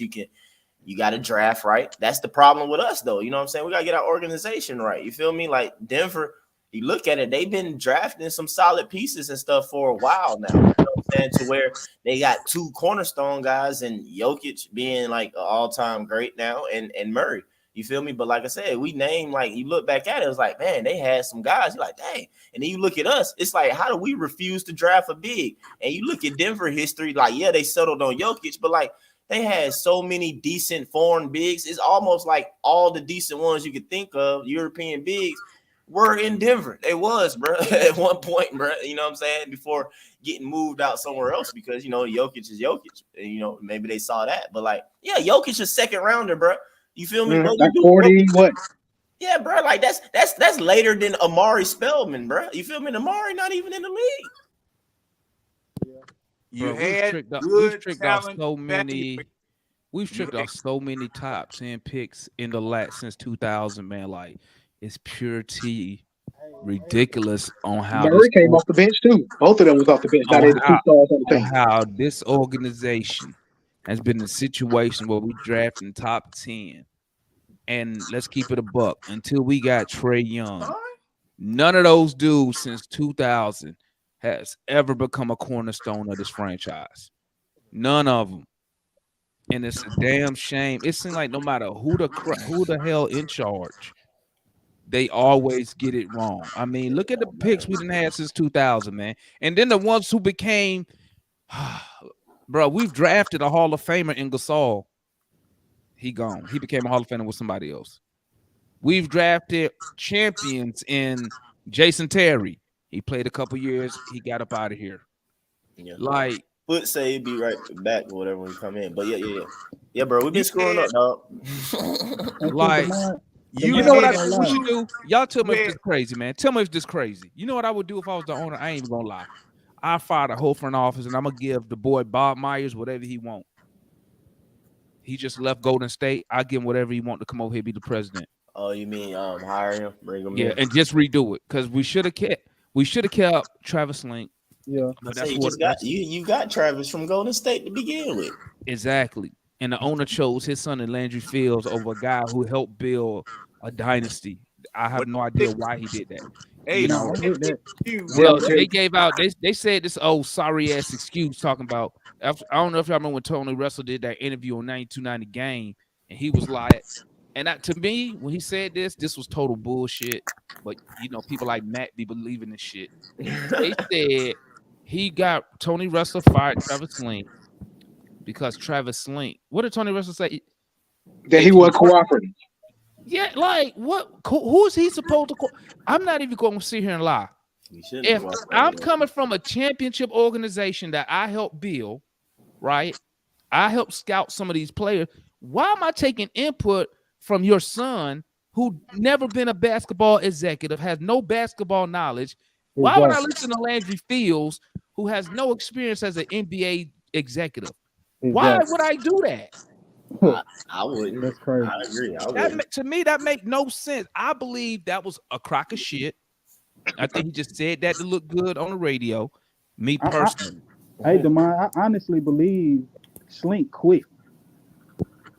you got to draft right. That's the problem with us, though. You know what I'm saying? We got to get our organization right. You feel me? Like Denver, you look at it, they've been drafting some solid pieces and stuff for a while now. You know what I'm saying? To where they got 2 cornerstone guys and Jokic being like an all-time great now and Murray. You feel me? But like I said, we named like you look back at it, it was like, man, they had some guys. You're like, dang. And then you look at us, it's like, how do we refuse to draft a big? And you look at Denver history, like, yeah, they settled on Jokic, but like they had so many decent foreign bigs. It's almost like all the decent ones you could think of, European bigs, were in Denver. They was, bro, at one point, bro. You know what I'm saying? Before getting moved out somewhere else because Jokic is Jokic. And, maybe they saw that, but like, yeah, Jokic is second rounder, bro. You feel me? What you Like do? 40, what? Yeah, bro. Like that's later than Amari Spellman, bro. You feel me? And Amari not even in the league. You Bro, had we've good tricked off talent so evaluate. many we've You tricked had off so many top 10 picks in the since 2000, man. Like it's pure T ridiculous on how Murray came off the bench too. Both of them was off the bench. Now on they're the two how stars on the on team. how this organization has been in a situation where we draft in top 10. And let's keep it a buck until we got Trey Young. fine. None of those dudes since 2000 has ever become a cornerstone of this franchise. None of them. And it's a damn shame. It seems like no matter who the hell in charge, they always get it wrong. I mean, look at the picks we didn't have since 2000, man. And then the ones who became, bro, we've drafted a Hall of Famer in Gasol. He gone. He became a Hall of Famer with somebody else. We've drafted champions in Jason Terry. He played a couple years. He got up out of here. Yeah. Like, Foot say he'd be right back or whatever when we come in. But yeah, bro. We've been You screwing had up, dog. And see, like, Demond, you you Demond, know I what ain't I had gonna think we lie. should good do? Y'all tell you me if had this crazy, man. Tell me if this crazy. You know what I would do if I was the owner? I ain't even gonna lie. I fire the whole front office and I'm gonna give the boy Bob Myers whatever he want. He just left Golden State. I give him whatever he want to come over here be the president. Oh, you mean hire him, bring him Yeah, in? and just redo it because we should have kept Travis Link, Yeah. I but say that's you what just got that's you got Travis from Golden State to begin with. exactly. And the owner chose his son in Landry Fields over a guy who helped build a dynasty. I have But no idea why he did that. hey, You No, know, I'm with that. you Well, well, okay. they gave out they said this old sorry ass excuse talking about I don't know if y'all remember when Tony Russell did that interview on 92-90 game, and he was like, and that, to me, when he said this was total bullshit. But people like Matt be believing this shit. They said he got Tony Russell fired Travis Link because Travis Link. What did Tony Russell say? That he If you was work, cooperative. yeah, like what? Who is he supposed to? I'm not even going to sit here and lie. We shouldn't If cooperate I'm with him. coming from a championship organization that I helped build, right? I helped scout some of these players. Why am I taking input from your son who never been a basketball executive, has no basketball knowledge? Why would I Exactly. listen to Landry Fields, who has no experience as an NBA executive? Why would Exactly. I do that? I wouldn't. That's crazy. I agree. I That wouldn't. to me, that make no sense. I believe that was a crock of shit. I think he just said that to look good on the radio. Me I personally. hey Demond, I honestly believe Slink quit.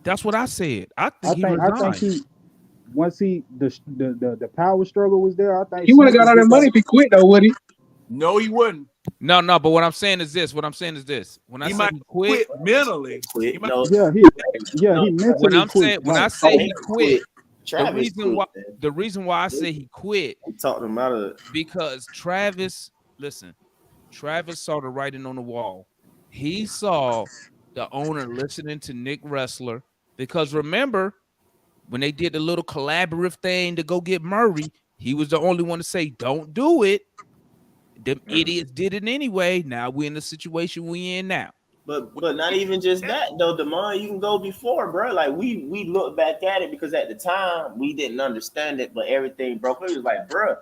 That's what I said. I think he I think resigned. he once he the power struggle was there, I think He would have Slink got was all that just money like, if he quit, though, would he? no, he wouldn't. No, no, but what I'm saying is this. What I'm saying is this. When I He say might he quit, quit mentally. He Quit. might No, yeah, no. he when mentally I'm quit. saying when I Right. say he Slink quit, the Travis reason quit. why Man. the reason why I say he quit He talked him out of it. because Travis, listen, Travis saw the writing on the wall. He saw the owner listening to Nick Wrestler because remember when they did the little collaborative thing to go get Murray, he was the only one to say, "Don't do it." Them idiots did it anyway. Now we're in the situation we in now. But not even just that though, Demond. You can go before, bro. Like we look back at it because at the time we didn't understand it, but everything broke. It was like, bro,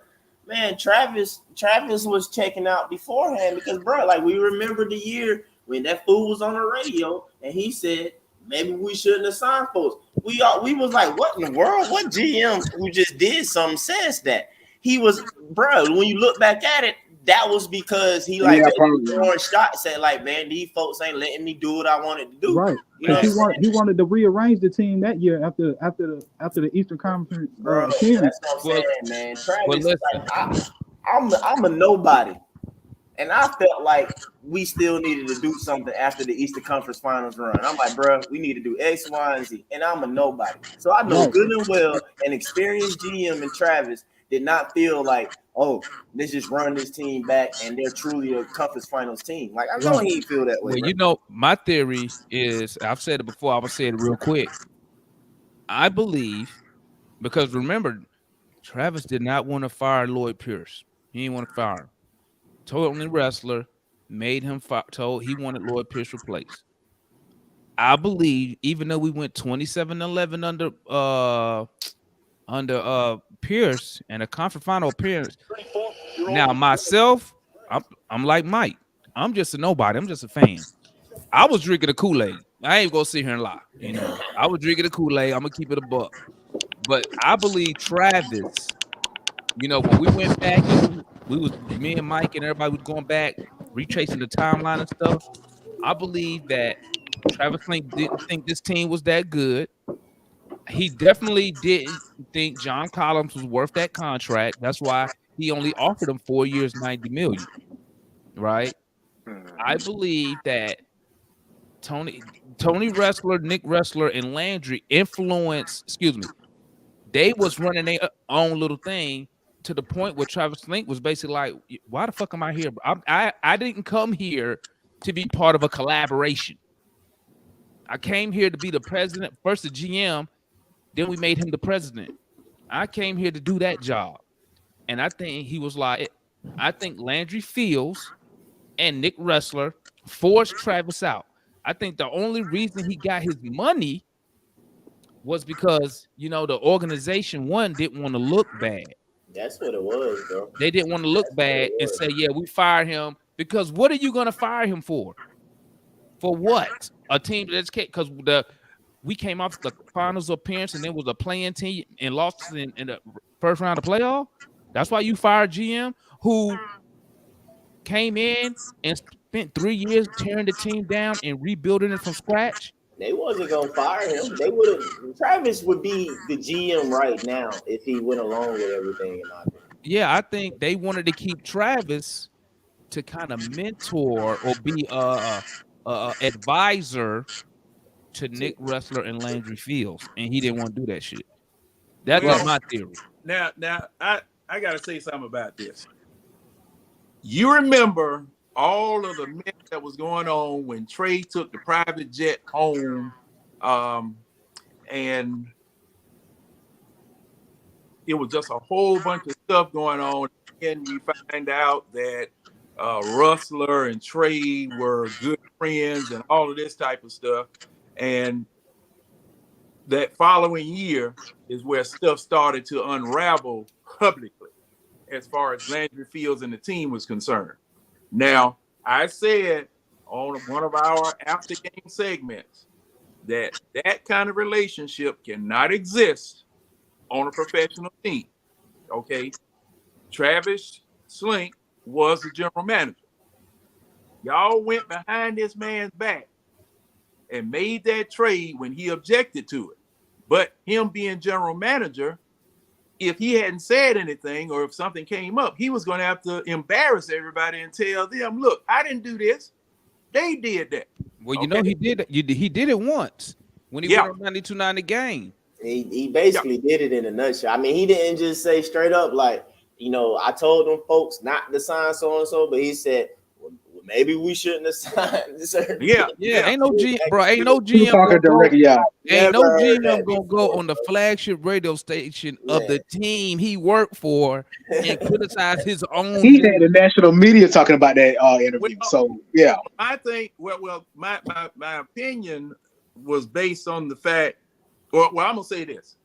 man, Travis was checking out beforehand because, bro, like we remember the year when that fool was on the radio and he said maybe we shouldn't have signed folks. We was like, what in the world? What GM who just did something says that? He was, bro. When you look back at it, that was because he like Yeah, basically probably. throwing shots, said like, man, these folks ain't letting me do what I wanted to do. Right. You know Because what I'm saying, he wanted to rearrange the team that year after the Eastern Conference bro? appearance. That's what I'm Well, saying, man. well, Travis, like listen. I'm a nobody, and I felt like we still needed to do something after the Eastern Conference Finals run. I'm like, bro, we need to do X, Y, and Z, and I'm a nobody. So I know Right. good and well an experienced GM and Travis did not feel like, oh, let's just run this team back and they're truly a conference finals team. Like I know Right. he didn't feel that way, Well, bro. my theory is I've said it before. I will say it real quick. I believe because remember, Travis did not want to fire Lloyd Pierce. He didn't want to fire him. Totally wrestler made him told he wanted Lloyd Pierce replaced. I believe even though we went 27-11 under Pierce and a conference final appearance. Now myself, I'm like Mike. I'm just a nobody. I'm just a fan. I was drinking the Kool-Aid. I ain't gonna sit here and lie. I was drinking the Kool-Aid. I'm gonna keep it a buck. But I believe Travis, when we went back and we was me and Mike and everybody was going back, retracing the timeline and stuff. I believe that Travis Link didn't think this team was that good. He definitely didn't think John Collins was worth that contract. That's why he only offered him 4 years, 90 million. Right? I believe that Tony Wrestler, Nick Wrestler, and Landry they was running their own little thing to the point where Travis Link was basically like, why the fuck am I here? I didn't come here to be part of a collaboration. I came here to be the president, first the GM, then we made him the president. I came here to do that job. And I think he was like, I think Landry Fields and Nick Wrestler forced Travis out. I think the only reason he got his money was because, the organization, one, didn't want to look bad. That's what it was, bro. They didn't want to look bad and say, yeah, we fired him. Because what are you going to fire him for? For what? A team that's because we came off the finals appearance and then was a playing team and lost in the first round of playoff. That's why you fired GM who came in and spent 3 years tearing the team down and rebuilding it from scratch. They wasn't gonna fire him. They would have. Travis would be the GM right now if he went along with everything. In my opinion. Yeah, I think they wanted to keep Travis to kind of mentor or be a advisor to Nick Ressler and Landry Fields, and he didn't want to do that shit. That's just my theory. Now, I gotta say something about this. You remember all of the mess that was going on when Trey took the private jet home, and it was just a whole bunch of stuff going on. And we find out that Rustler and Trey were good friends and all of this type of stuff. And that following year is where stuff started to unravel publicly as far as Landry Fields and the team was concerned. Now, I said on one of our after game segments that kind of relationship cannot exist on a professional team. Okay. Travis Slink was the general manager. Y'all went behind this man's back and made that trade when he objected to it. But him being general manager, if he hadn't said anything or if something came up, he was going to have to embarrass everybody and tell them, look, I didn't do this. They did that. Well, you know, he did it once when he won a 92-90 game. He basically did it in a nutshell. I mean, he didn't just say straight up like, you know, I told them folks not to sign so and so, but he said, well, maybe we shouldn't have signed this. Yeah. Ain't no GM, bro. Ain't no GM. Ain't no GM gonna go on the flagship radio station of the team he worked for and criticize his own. He had the national media talking about that interview. So yeah, I think my opinion was based on the fact. Well, I'm gonna say this: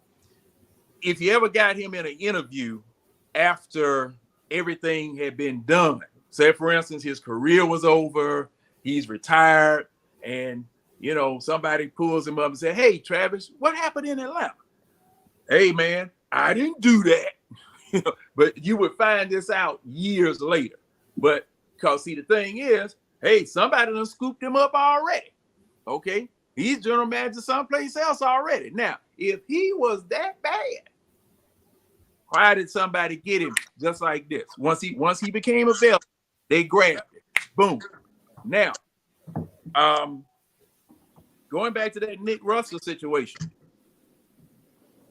if you ever got him in an interview after everything had been done, say for instance his career was over, he's retired, and you know somebody pulls him up and say, "Hey, Travis, what happened in Atlanta?" Hey, man, I didn't do that. But you would find this out years later. But because see, the thing is, hey, somebody done scooped him up already. Okay. He's general manager someplace else already. Now, if he was that bad, why did somebody get him just like this? Once he became available, they grabbed it. Boom. Now, going back to that Nick Russell situation,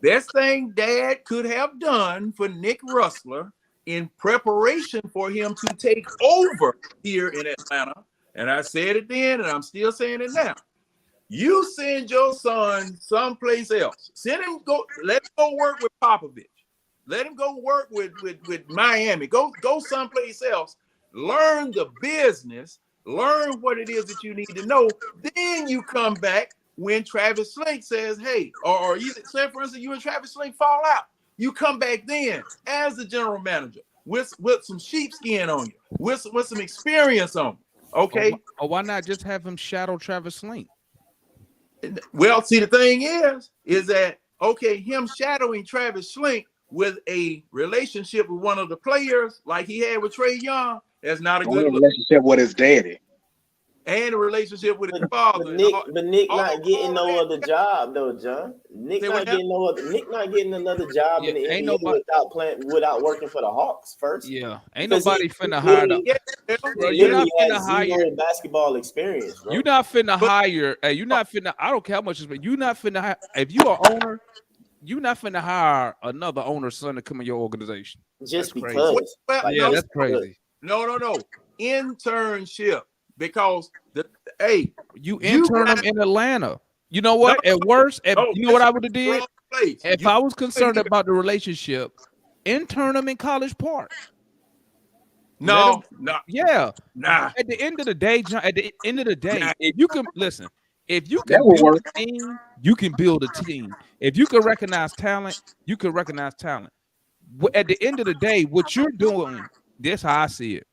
best thing Dad could have done for Nick Rustler in preparation for him to take over here in Atlanta, and I said it then, and I'm still saying it now. You send your son someplace else. Send him let him go work with Popovich. Let him go work with Miami. Go someplace else. Learn the business. Learn what it is that you need to know. Then you come back when Travis Slink says, hey, or either say, for instance, you and Travis Slink fall out. You come back then as the general manager with some sheepskin on you, with some experience on you. Okay. Or why not just have him shadow Travis Slink? Well, see, the thing is that, okay, him shadowing Travis Slink with a relationship with one of the players like he had with Trae Young, that's not a good relationship with his daddy. And a relationship with his father. But Nick not getting no other job though, John. Nick not getting another job in the NBA without working for the Hawks first. Yeah, ain't nobody finna hire them. You're not finna hire basketball experience, bro. You're not finna hire. You're not finna. I don't care how much it's been. You're not finna hire. If you are owner, you're not finna hire another owner's son to come in your organization. Just because. That's crazy. No. Internship. Because you intern them in Atlanta. You know what? At worst, you know what I would have did? If I was concerned about the relationship, intern them in College Park. No. Yeah. Nah. At the end of the day, John, if you can listen, if you can build a team, you can build a team. If you can recognize talent, you can recognize talent. At the end of the day, what you're doing, this how I see it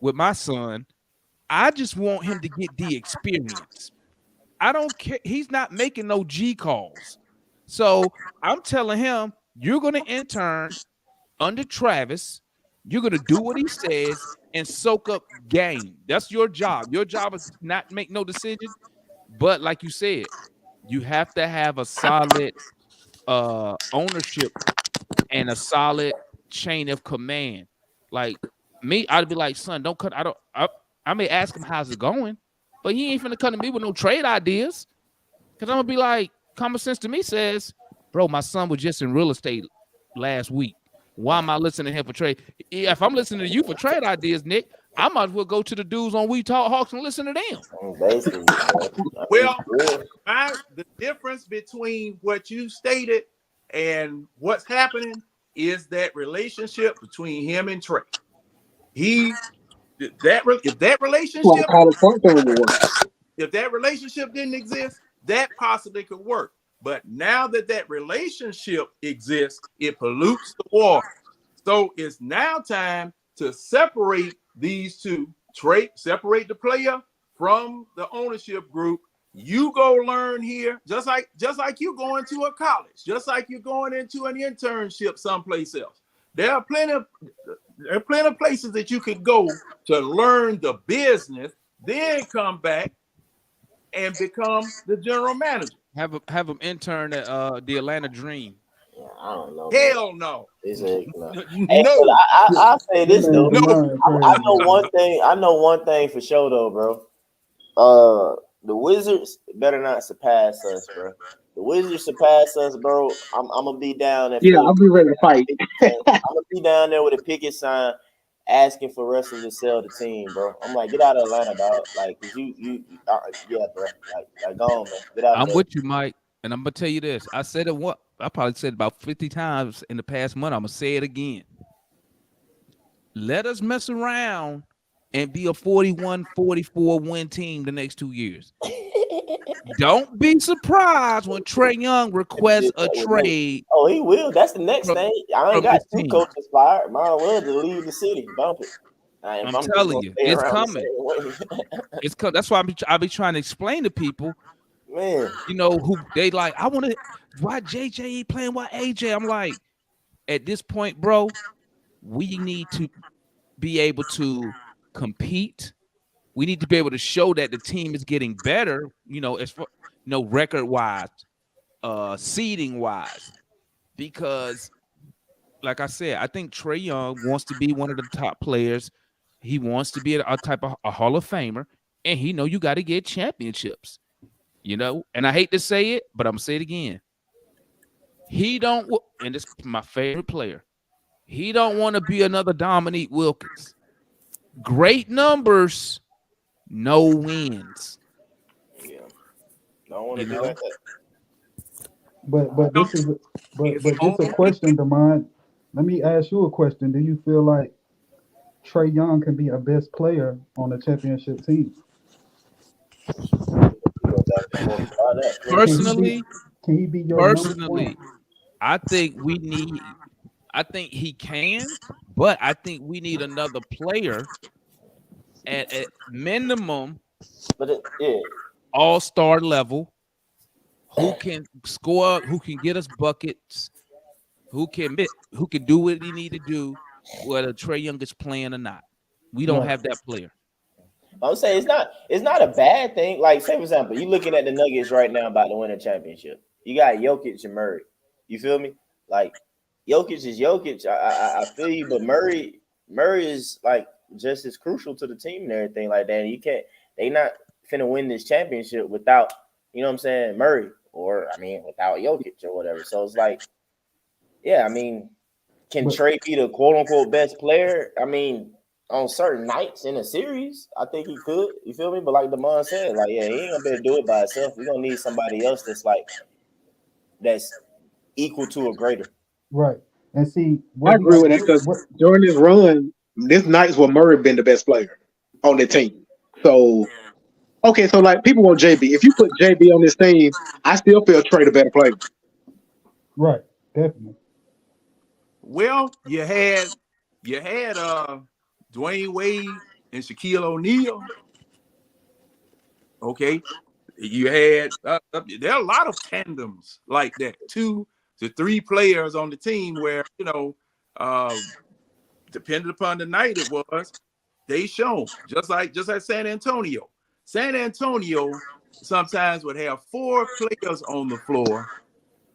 with my son. I just want him to get the experience. I don't care. He's not making no G calls. So I'm telling him, you're going to intern under Travis. You're going to do what he says and soak up game. That's your job. Your job is not make no decision. But like you said, you have to have a solid ownership and a solid chain of command. Like me, I'd be like, son, don't cut. I may ask him how's it going, but he ain't finna come to me with no trade ideas. Cause I'm gonna be like, common sense to me says, bro, my son was just in real estate last week. Why am I listening to him for trade? If I'm listening to you for trade ideas, Nick, I might as well go to the dudes on We Talk Hawks and listen to them. Basically, Well, the difference between what you stated and what's happening is that relationship between him and Trey. If that Like relationship, college point reward. if that relationship didn't exist, that possibly could work. But now that relationship exists, it pollutes the water. So it's now time to separate these two. Separate the player from the ownership group. You go learn here, just like you going to a college, just like you're going into an internship someplace else. There are plenty of places that you could go to learn the business, then come back and become the general manager. Have him intern at the Atlanta Dream. Yeah, I don't know. Hell no. No. I'll say this though. I know one thing. I know one thing for sure though, bro. The Wizards better not surpass us, bro. The Wizards surpass us, bro. I'm gonna be down there. Yeah, I'll be ready to fight. I'm gonna be down there with a picket sign, asking for Russell to sell the team, bro. I'm like, get out of Atlanta, dog. Like, yeah, bro. Like, go on, man. Get out. I'm with you, Mike, and I'm gonna tell you this. I said it I probably said it about 50 times in the past month. I'm gonna say it again. Let us mess around and be a 41-44 win team the next 2 years. Don't be surprised when Trae Young requests a trade. Oh, he will. That's the next thing. I ain't got two coaches fired. Might as well to leave the city. Bump it. I'm telling you, it's coming. It's coming. That's why I be trying to explain to people. Man, you know who they like. I want to. Why JJ ain't playing? Why AJ? I'm like, at this point, bro, we need to be able to compete. We need to be able to show that the team is getting better. You know, as for record wise, seeding wise, because, like I said, I think Trae Young wants to be one of the top players. He wants to be a type of a Hall of Famer, and he know you got to get championships. You know, and I hate to say it, but I'm gonna say it again. He don't, and this is my favorite player. He don't want to be another Dominique Wilkins. Great numbers, no wins. Yeah, don't want to do that. But this is a question, Damon. Let me ask you a question. Do you feel like Trae Young can be a best player on a championship team? Personally, can he be your I think he can, but I think we need another player at minimum, all-star level, who can score, who can get us buckets, who can do what he need to do, whether Trae Young is playing or not. We don't have that player. I'm saying it's not a bad thing. Like, say for example, you looking at the Nuggets right now about to win a championship. You got Jokic and Murray. You feel me? Like, Jokic is Jokic. I feel you, but Murray is like just as crucial to the team and everything like that. And they not finna win this championship without, you know what I'm saying, Murray, or without Jokic or whatever. So it's like, yeah, can Trae be the quote unquote best player? On certain nights in a series, I think he could. You feel me? But like Damon said, like, yeah, he ain't gonna be able to do it by himself. We're gonna need somebody else that's equal to or greater. Right. And see, I agree with that because during this run, this night's where Murray been the best player on the team. So, okay, so like people want JB. If you put JB on this team, I still feel Trae the better player. Right. Definitely. Well, you had Dwayne Wade and Shaquille O'Neal. Okay, You had there are a lot of tandems like that, 2 to 3 players on the team where depending upon the night it was, they shown just like San Antonio. San Antonio sometimes would have 4 players on the floor,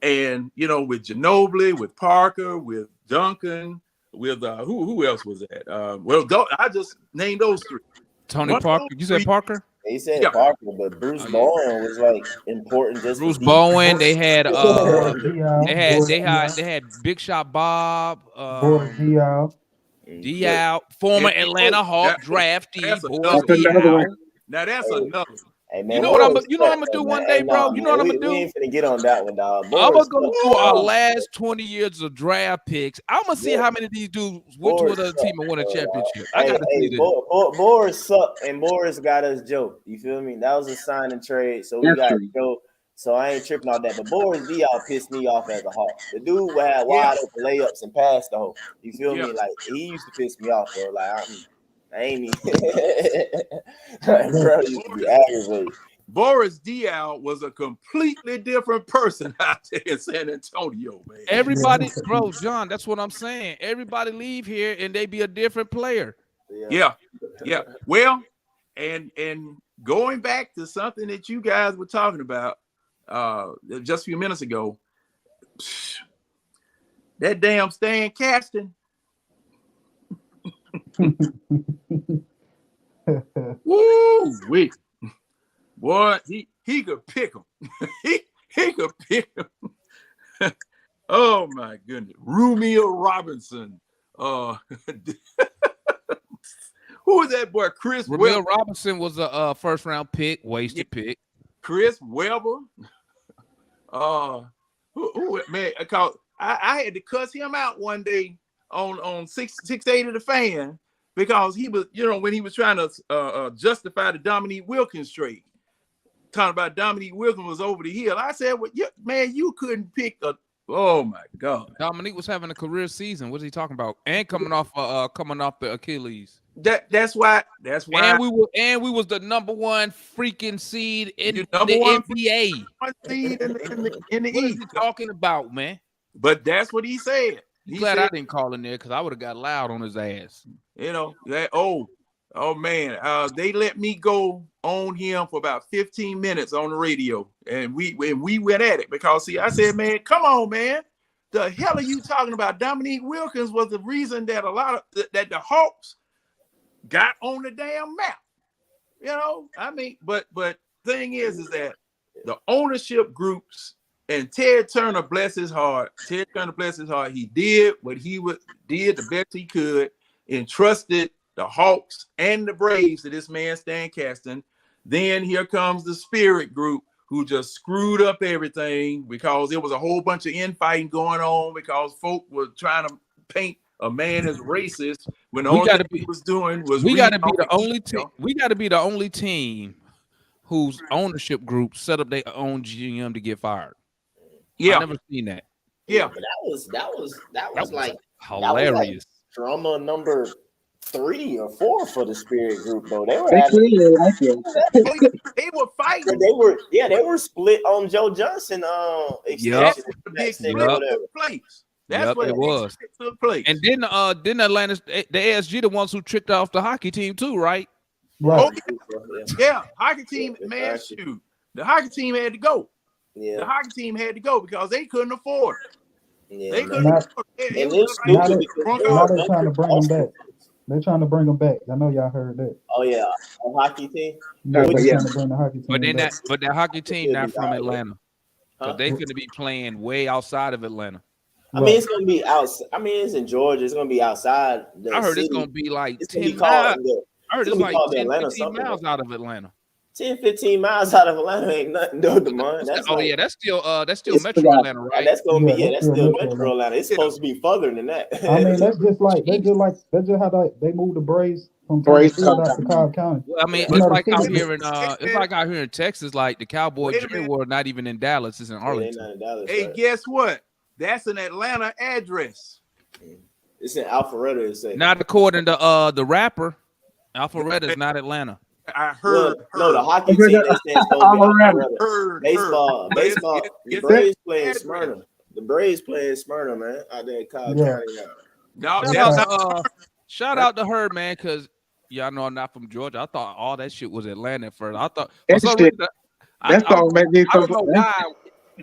and with Ginobili, with Parker, with Duncan, with who else was that? I just named those 3. Tony Parker. You said Parker? He said Yeah. Parker, but Bruce Bowen was like important just Bruce for Bowen. They had Diaw, they had Big Shot Bob, Boris Diaw. Diaw, former And Atlanta Hawk that's draftee, Boris That's another Diaw. one. Now that's another. Hey, man, You know what I'm Boris gonna sucked, do man. one day, Hey, bro? nah, You know what I'm man, gonna we do? ain't finna get on that one, dog. I'm Boris gonna go sucked. through our last 20 years of draft picks. I'm gonna see Yeah. how many of these dudes went to Boris another team and won a sucked, championship. I Hey, gotta see this. Boris sucked, and Boris got us Joe. You feel me? That was a sign and trade, so we That's got true. Joe. So I ain't tripping on that. But Boris Diaw pissed me off as a Hawk. The dude would have wide open layups and pass the hole. You feel me? Like he used to piss me off, bro. Like I ain't even. Like, bro, used to be aggravated. Boris Diaw was a completely different person out there in San Antonio, man. Everybody, bro, John, that's what I'm saying. Everybody leave here and they be a different player. Yeah. Well, and going back to something that you guys were talking about just a few minutes ago, that damn Stan Caston. Woo wee. Boy, he could pick them. he could pick them. Oh my goodness. Rumia Robinson. Who was that boy? Chris Ramil Webber. Robinson was a first round pick, wasted pick. Chris Webber. Who man? I had to cuss him out one day on 680 The Fan because he was, when he was trying to justify the Dominique Wilkins trade, talking about Dominique Wilkins was over the hill. I said, well, man, you couldn't pick a. Oh my God! Dominique was having a career season. What's he talking about? And coming off the Achilles. That's why. And we was the number 1 freaking seed in the NBA. Seed in the What is East. he talking about, man? But that's what he said. He Glad said, I didn't call in there because I would have got loud on his ass. That oh man, they let me go on him for about 15 minutes on the radio, and we went at it because I said, man, come on, man, the hell are you talking about? Dominique Wilkins was the reason that that the Hawks got on the damn map. But thing is that the ownership groups and Ted Turner, bless his heart. He did what he did the best he could, entrusted the Hawks and the Braves to this man, Stan Caston. Then here comes the Spirit Group, who just screwed up everything because there was a whole bunch of infighting going on because folk were trying to paint a man as racist when the only thing he was doing was we got to be the only team. We got to be the only team whose ownership group set up their own GM to get fired. Yeah, I never seen that. Yeah, but that was like hilarious. Drama number 3 or 4 for the Spirit Group, though. They were they were fighting. They were split on Joe Johnson extension. That's what it was. Took place. And then Atlanta, the ASG, the ones who tricked off the hockey team too, right? Right. Yeah, hockey team, man, shoot. The hockey team had to go. Yeah. The hockey team had to go because they couldn't afford it. Yeah, they couldn't afford it. And they're stupid. Now they're trying to bring them back. They're trying to bring them back. I know y'all heard that. Oh yeah, a hockey team. Yeah, they're trying to bring the hockey team back. But that hockey team not from Atlanta. So they could be playing way outside of Atlanta. I mean, it's gonna be outside. I mean, it's in Georgia. It's gonna be outside. I heard it's gonna be like 10 miles. I heard it's like 10, 15 miles out of Atlanta. 10, 15 miles out of Atlanta ain't nothing, though, Demond. That's still Metro Atlanta, right? That's gonna be that's still Metro Atlanta. It's supposed to be further than that. I mean, that's just how they moved the Braves from Braves out to Cobb County. Well, I mean, it's like out here in Texas, like the Cowboy Jerry World, not even in Dallas, it's in Arlington. Hey, guess what? That's an Atlanta address. It's in Alpharetta. Not according to the rapper. Alpharetta is not Atlanta. I Well, heard, no, the heard, hockey team they said is supposed to be I'm around. Alpharetta. heard. Baseball, But baseball. The it's Braves the playing address. Smyrna. The Braves playing Smyrna, man, out there in Cobb Yeah, County now. No, Shout that's out that's right. to not. shout That's out to her, man, because y'all know I'm not from Georgia. I thought all that shit was Atlanta at first. I thought for some Interesting. reason That song make me I so. don't know why.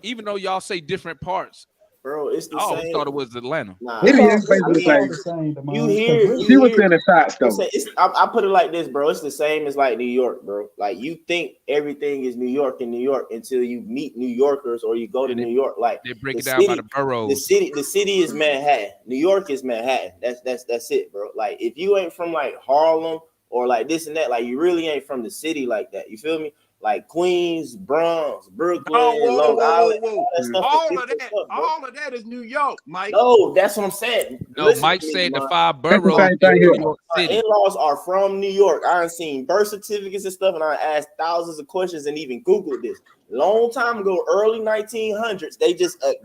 Even though y'all say different parts, Bro, it's I the always same. thought it was Atlanta. Nah, It It's is all I basically the it's mean, all same. the same, you man. Cause hear, really, She you was hear. in the shots though. I put it like this, bro. It's the same as like New York, bro. Like you think everything is New York in New York until you meet New Yorkers or you go to And New York. Like they break the it down by city, the boroughs. the city is Manhattan. New York is Manhattan. That's it, bro. Like if you ain't from like Harlem or like this and that, like you really ain't from the city like that. You feel me? Like Queens, Bronx, oh, Brooklyn, whoa, Long whoa, whoa, Island, whoa! all that stuff is different stuff, bro. All of that is New York, Mike. No, that's what I'm saying. No, Listen Mike to me, said the man. 5 That's the boroughs same is thing New here. York My City. in-laws are from New York. I've seen birth certificates and stuff, and I asked thousands of questions and even Googled this. Long time ago, early 1900s,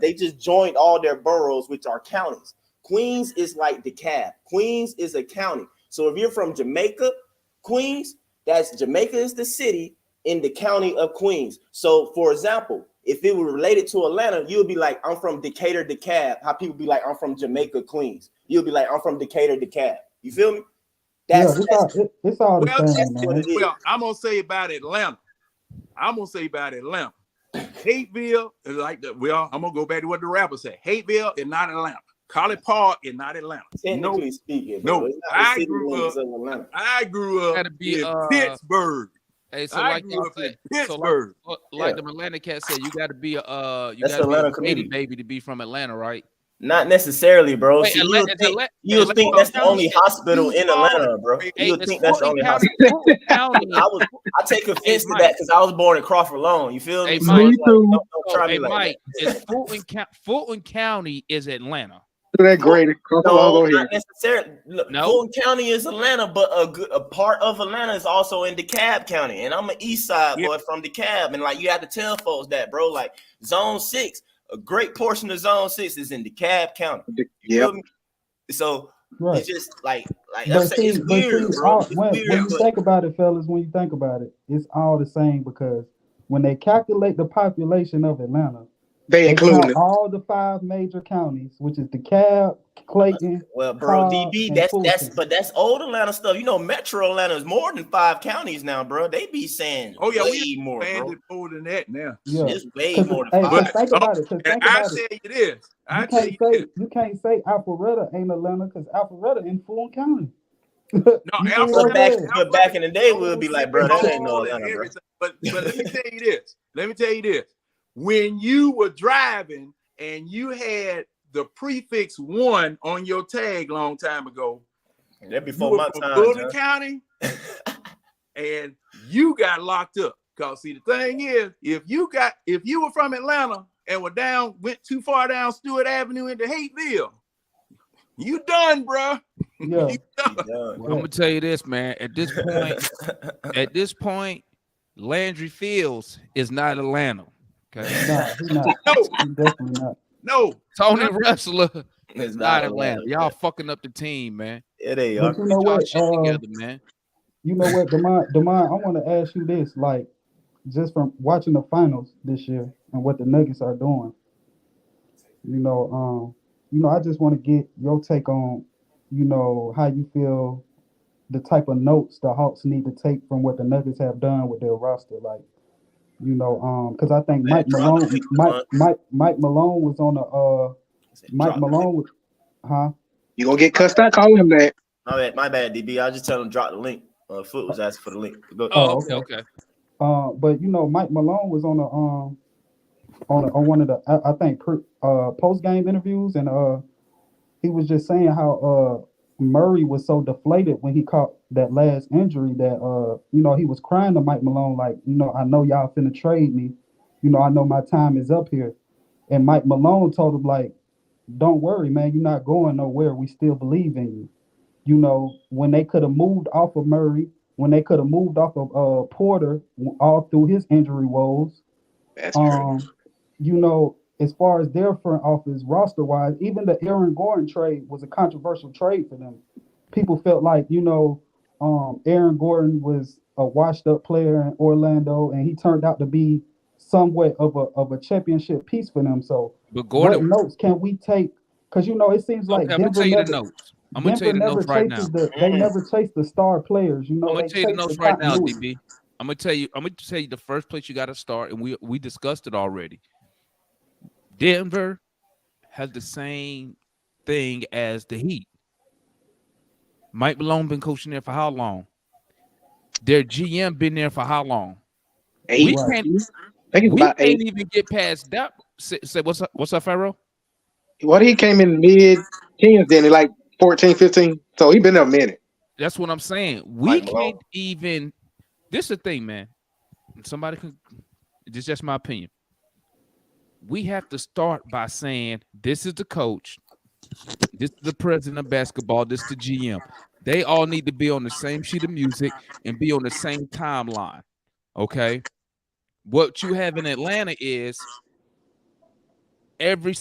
they just joined all their boroughs, which are counties. Queens is like DeKalb. Queens is a county. So if you're from Jamaica, Queens, that's Jamaica is the city in the county of Queens. So, for example, if it were related to Atlanta, you would be like, I'm from Decatur, DeKalb. How people be like, I'm from Jamaica, Queens. You'll be like, I'm from Decatur, DeKalb. You feel me? yeah, That's it's all the Well, same, what man. it is. well, I'm gonna say about Atlanta. I'm gonna say about Atlanta. Hateville is like the well. I'm gonna go back to what the rapper said. Hateville is not Atlanta. College Park is not Atlanta. No, Technically speaking, bro, no. it's not the city limits of Atlanta. I grew up Gotta be in Pittsburgh. hey, so I like grew y'all up said, in Pittsburgh. like Yeah, the Atlanta cat said, you gotta be that's a Atlanta Grady community. baby to be from Atlanta, right? Not necessarily, bro. Wait, See, Is you'll think Fulton that's the County only is hospital in Duval Atlanta, bro. hey, You'll is think that's the Fulton only County hospital. Fulton County I take hey offense to that Mike. because I was born in Crawford Loan. You feel Hey me? So Mike. Me it's like, too. don't So try me hey like Mike, is that. Fulton County is Atlanta. That great. Come along, No, go not here. necessarily. Look, No? Fulton County is Atlanta, but a part of Atlanta is also in DeKalb County. And I'm an East Side Yeah. boy from DeKalb, and like you have to tell folks that, bro. Like Zone 6, a great portion of Zone 6 is in DeKalb County. You Yep. feel me? So Right. it's just like I'm saying, it's But weird, see, bro. It's when weird, you but think about it, fellas, when you think about it, it's all the same because when they calculate the population of Atlanta, They they including count it. all the 5 major counties, which is DeKalb, Clayton, well, bro, Cobb, DB, and that's Fulton. but that's old Atlanta stuff. You know, Metro Atlanta is more than 5 counties now, bro. They be saying Oh yeah, we way more, bro. expanded more than that now. Yeah, It's way cause more than hey, five. cause But think about it. Cause and think about it. I tell you this. You can't say Alpharetta ain't Atlanta because Alpharetta in Fulton County. No, You see what But I'm back, Alpharetta, saying? but Alpharetta back in the day, we'll on be City like, bro, that ain't no Hall and Atlanta, bro. everything. But let me tell you this. Let me tell you this. When you were driving and you had the prefix 1 on your tag long time ago, That you before were my from time, Fulton John. County and you got locked up. Cause see, the thing is, if you were from Atlanta and went too far down Stewart Avenue into Hateville, you done, bro. Yeah. You done. Well, I'm gonna tell you this, man. At this point, Landry Fields is not Atlanta. Okay. Nah, he not. No, He definitely not. no, Tony no. Wrestler It's not not Atlanta. Atlanta. Y'all fucking up the team, man. Yeah, they But are. you know Get y'all what? shit together, man. You know what, Demond, I want to ask you this, like, just from watching the finals this year and what the Nuggets are doing. You know, I just want to get your take on, how you feel, the type of notes the Hawks need to take from what the Nuggets have done with their roster. Like, because I think Man, drop the link, man. Mike Malone was on the Mike Drop the link. Malone was, huh? You gonna get cussed out calling him that. My bad, DB. I just tell him drop the link. Foot was asking for the link. Go. Oh, Oh, okay, okay. okay. But Mike Malone was on the on one of the I think post game interviews, and he was just saying how Murray was so deflated when he caught that last injury that he was crying to Mike Malone like, I know y'all finna trade me, I know my time is up here, and Mike Malone told him like, don't worry, man, you're not going nowhere. We still believe in you. When they could have moved off of Murray, when they could have moved off of Porter all through his injury woes. That's true. As far as their front office roster wise, even the Aaron Gordon trade was a controversial trade for them. People felt like, Aaron Gordon was a washed up player in Orlando, and he turned out to be somewhat of a championship piece for them. So, But what Gordon, notes can we take? Because it seems okay, like I'm gonna tell you the notes. I'm gonna tell you Denver the never notes right now. chases they never chase the star players. I'm gonna They tell you the chase the notes right now, continuity. DB. I'm gonna tell you the first place you got to start, and we discussed it already. Denver has the same thing as the Heat. Mike Malone been coaching there for how long? Their GM been there for how long? We 8. Right. can't I think he's we about can't 8. even get past that. Say what's up, Pharaoh? What he came in mid teens then, in like 14, 15. So he been there a minute. That's what I'm saying. We Mike can't Malone. even. This is the thing, man. Somebody can. This is just my opinion. We have to start by saying this is the coach, this is the president of basketball, this is the GM. They all need to be on the same sheet of music and be on the same timeline. Okay. What you have in Atlanta is every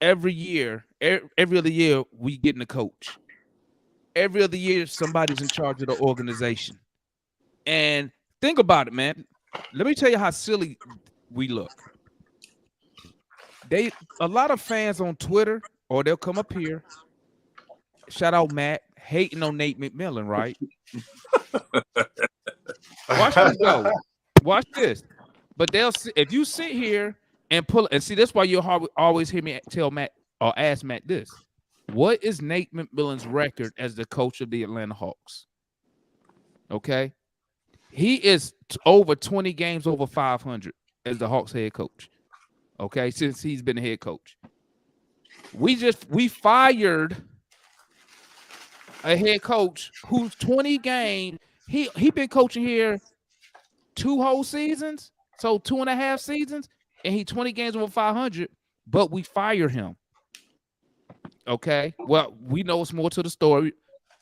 every year, every other year, we getting a coach. Every other year, somebody's in charge of the organization. And think about it, man. Let me tell you how silly we look. A lot of fans on Twitter, or they'll come up here. Shout out Matt, hating on Nate McMillan, right? Watch this though. Watch this. But if you sit here and pull and see, that's why you'll always hear me tell Matt or ask Matt this. What is Nate McMillan's record as the coach of the Atlanta Hawks? Okay. He is over 20 games over 500 as the Hawks head coach. Okay, since he's been the head coach. We fired a head coach who's 20 games. He been coaching here 2 whole seasons, so 2.5 seasons, and he 20 games over 500, but we fire him. Okay. Well, we know it's more to the story.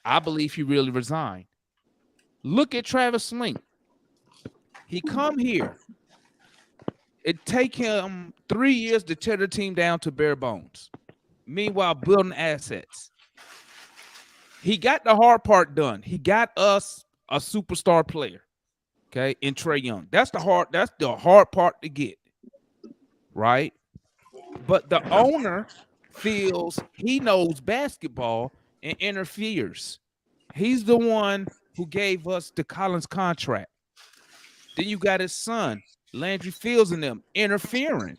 I believe he really resigned. Look at Travis Slink. He come here. It take him 3 years to tear the team down to bare bones. Meanwhile, building assets. He got the hard part done. He got us a superstar player. Okay, in Trae Young. That's the hard part to get. Right? But the owner feels he knows basketball and interferes. He's the one who gave us the Collins contract. Then you got his son, Landry Fields, and them interfering.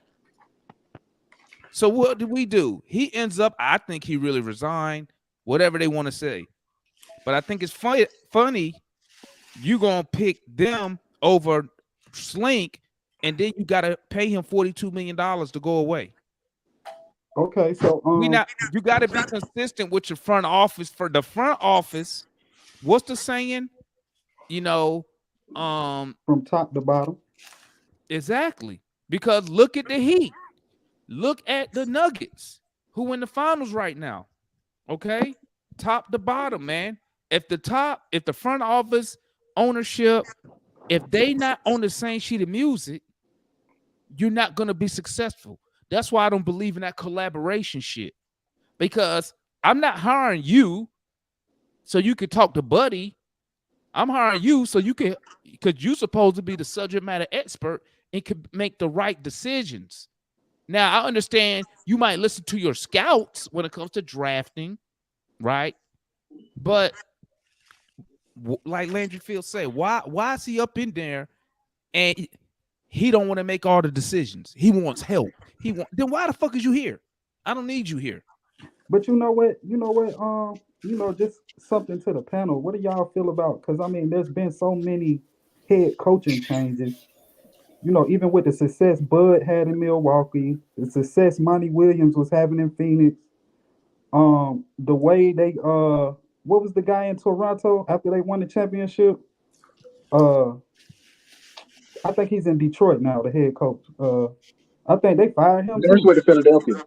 So what do? He ends up, I think he really resigned, whatever they want to say. But I think it's funny you going to pick them over Slink, and then you got to pay him $42 million to go away. Okay, so You got to be consistent with your front office. For the front office, what's the saying? from top to bottom. Exactly. Because look at the Heat. Look at the Nuggets, who in the finals right now. Okay? Top to bottom, man. If the front office ownership, if they not on the same sheet of music, you're not going to be successful. That's why I don't believe in that collaboration shit. Because I'm not hiring you so you can talk to Buddy. I'm hiring you so you can, because you're supposed to be the subject matter expert and can make the right decisions. Now, I understand you might listen to your scouts when it comes to drafting, right? But like Landry Fields said, why is he up in there and he don't want to make all the decisions? He wants help. Then why the fuck is you here? I don't need you here. But you know what? Just something to the panel. What do y'all feel about? Because I mean, there's been so many head coaching changes. Even with the success Bud had in Milwaukee, the success Monty Williams was having in Phoenix. The way they what was the guy in Toronto after they won the championship? Uh, I think he's in Detroit now, the head coach. I think they fired him Nurse too. went to Philadelphia.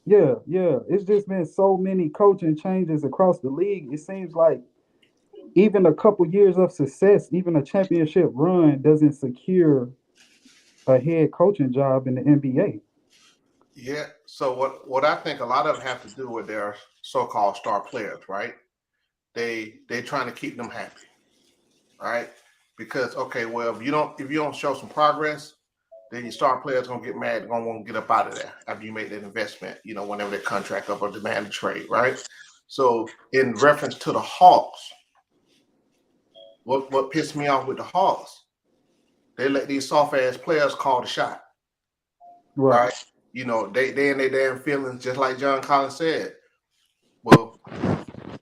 Yeah, yeah. It's just been so many coaching changes across the league. It seems like even a couple years of success, even a championship run, doesn't secure a head coaching job in the NBA. Yeah. So what I think a lot of it have to do with their so-called star players, right? They trying to keep them happy. right? Because okay, well, if you don't show some progress, then your star players gonna get mad. They're gonna want to get up out of there after you make that investment. Whenever their contract up or demand a trade, right? So, in reference to the Hawks, what pissed me off with the Hawks, they let these soft ass players call the shot, right? They in their damn feelings, just like John Collins said. Well,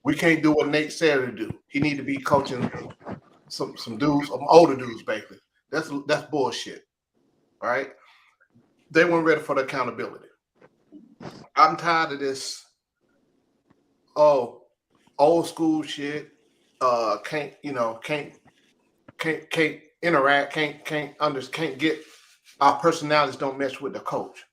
we can't do what Nate said to do. He need to be coaching some dudes, some older dudes, basically. That's bullshit, right? They weren't ready for the accountability. I'm tired of this. Oh, old school shit. Can't interact. Can't get our personalities don't mesh with the coach.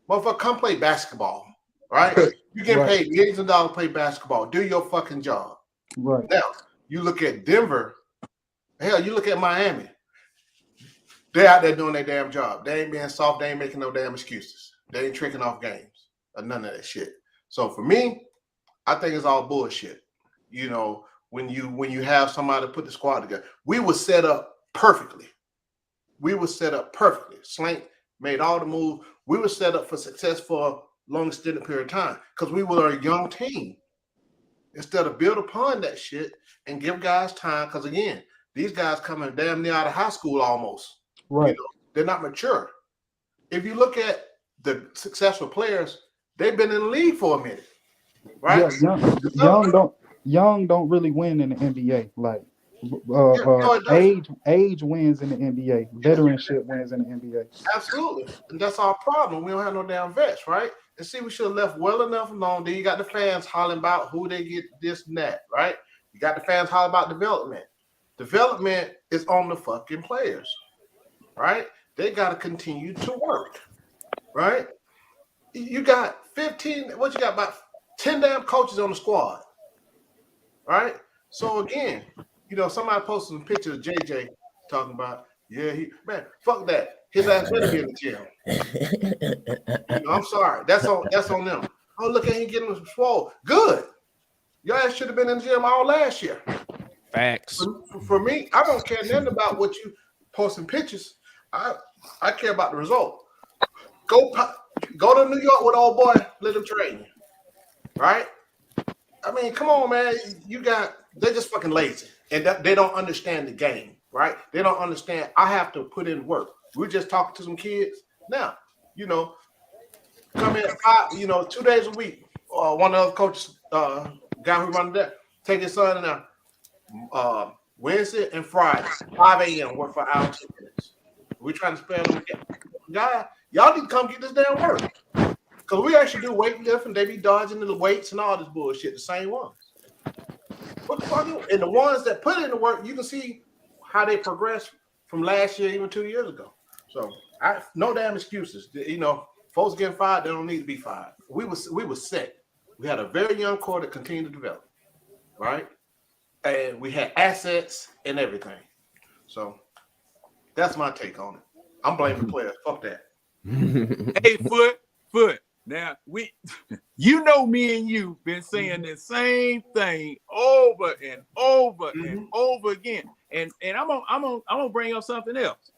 Motherfucker, come play basketball, right? You get paid millions of dollars to play basketball. Do your fucking job. Right. Now, you look at Denver. Hell, you look at Miami. They're out there doing their damn job. They ain't being soft. They ain't making no damn excuses. They ain't tricking off games or none of that shit. So for me, I think it's all bullshit. When you have somebody put the squad together, we were set up perfectly. Slank made all the moves. We were set up for success for a long extended period of time because we were a young team. Instead of build upon that shit and give guys time, because again, these guys coming damn near out of high school almost. Right. They're not mature. If you look at the successful players, they've been in the league for a minute, right? Yeah, young don't really win in the NBA. Like age wins in the NBA. Veteranship wins in the NBA. Absolutely, and that's our problem. We don't have no damn vets, right? And see, we should have left well enough alone. Then you got the fans hollering about who they get this and that, right? You got the fans hollering about development. Development is on the fucking players, right? They got to continue to work, right? You got 15, what you got, about 10 damn coaches on the squad, right? So again, somebody posted some pictures of JJ talking about, man, fuck that. His ass better be in the gym. I'm sorry. That's on them. Oh, look at him getting swole. Good. Your ass should have been in the gym all last year. Facts. For me, I don't care nothing about what you posting pictures. I care about the result. Go to New York with old boy, let him train you. Right? I mean, come on, man. They're just fucking lazy. And they don't understand the game, right? They don't understand. I have to put in work. We're just talking to some kids. Now, come in 2 days a week. One of the coaches, guy who runs that, take his son in Wednesday and Friday, 5 a.m. work for hours 10 minutes. We're trying to spend them together. Y'all need to come get this damn work. Because we actually do weightlifting. They be dodging the weights and all this bullshit, the same ones. What the fuck? And the ones that put in the work, you can see how they progress from last year, even 2 years ago. So no damn excuses. Folks getting fired, they don't need to be fired. We were set. We had a very young core that continued to develop, right? And we had assets and everything. So that's my take on it. I'm blaming the players. Fuck that. Hey, Foot. Now me and you been saying the same thing over and over and over again. And I'm gonna bring up something else.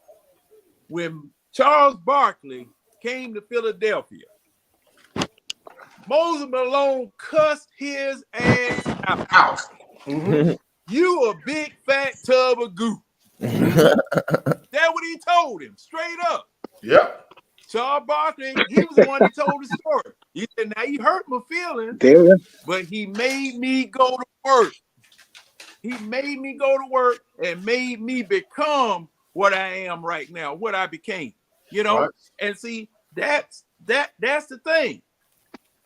When Charles Barkley came to Philadelphia, Moses Malone cussed his ass out. You a big fat tub of goo. That's what he told him, straight up. Yep. Charles Barkley, he was the one that told the story. He said, now he hurt my feelings, but he made me go to work. He made me go to work and made me become what I am right now, what I became. Right. And see, that's the thing.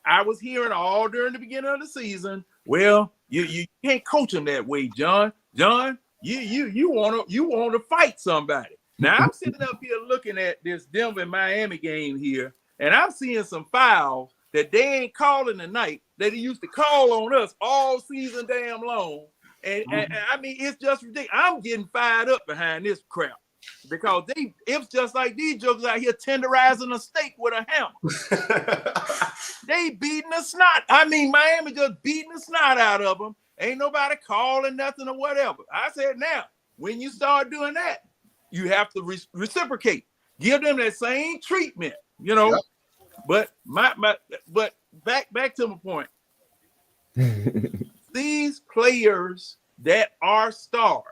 I was hearing all during the beginning of the season. Well, you can't coach him that way, John. John, you want to fight somebody. Now I'm sitting up here looking at this Denver Miami game here, and I'm seeing some fouls that they ain't calling tonight that he used to call on us all season damn long. And I mean, it's just ridiculous. I'm getting fired up behind this crap because it's just like these jokers out here tenderizing a steak with a hammer. They beating the snot. I mean, Miami just beating the snot out of them. Ain't nobody calling nothing or whatever. I said, now, when you start doing that, you have to reciprocate. Give them that same treatment, you know. Yep. But but back to my point. These players that are stars,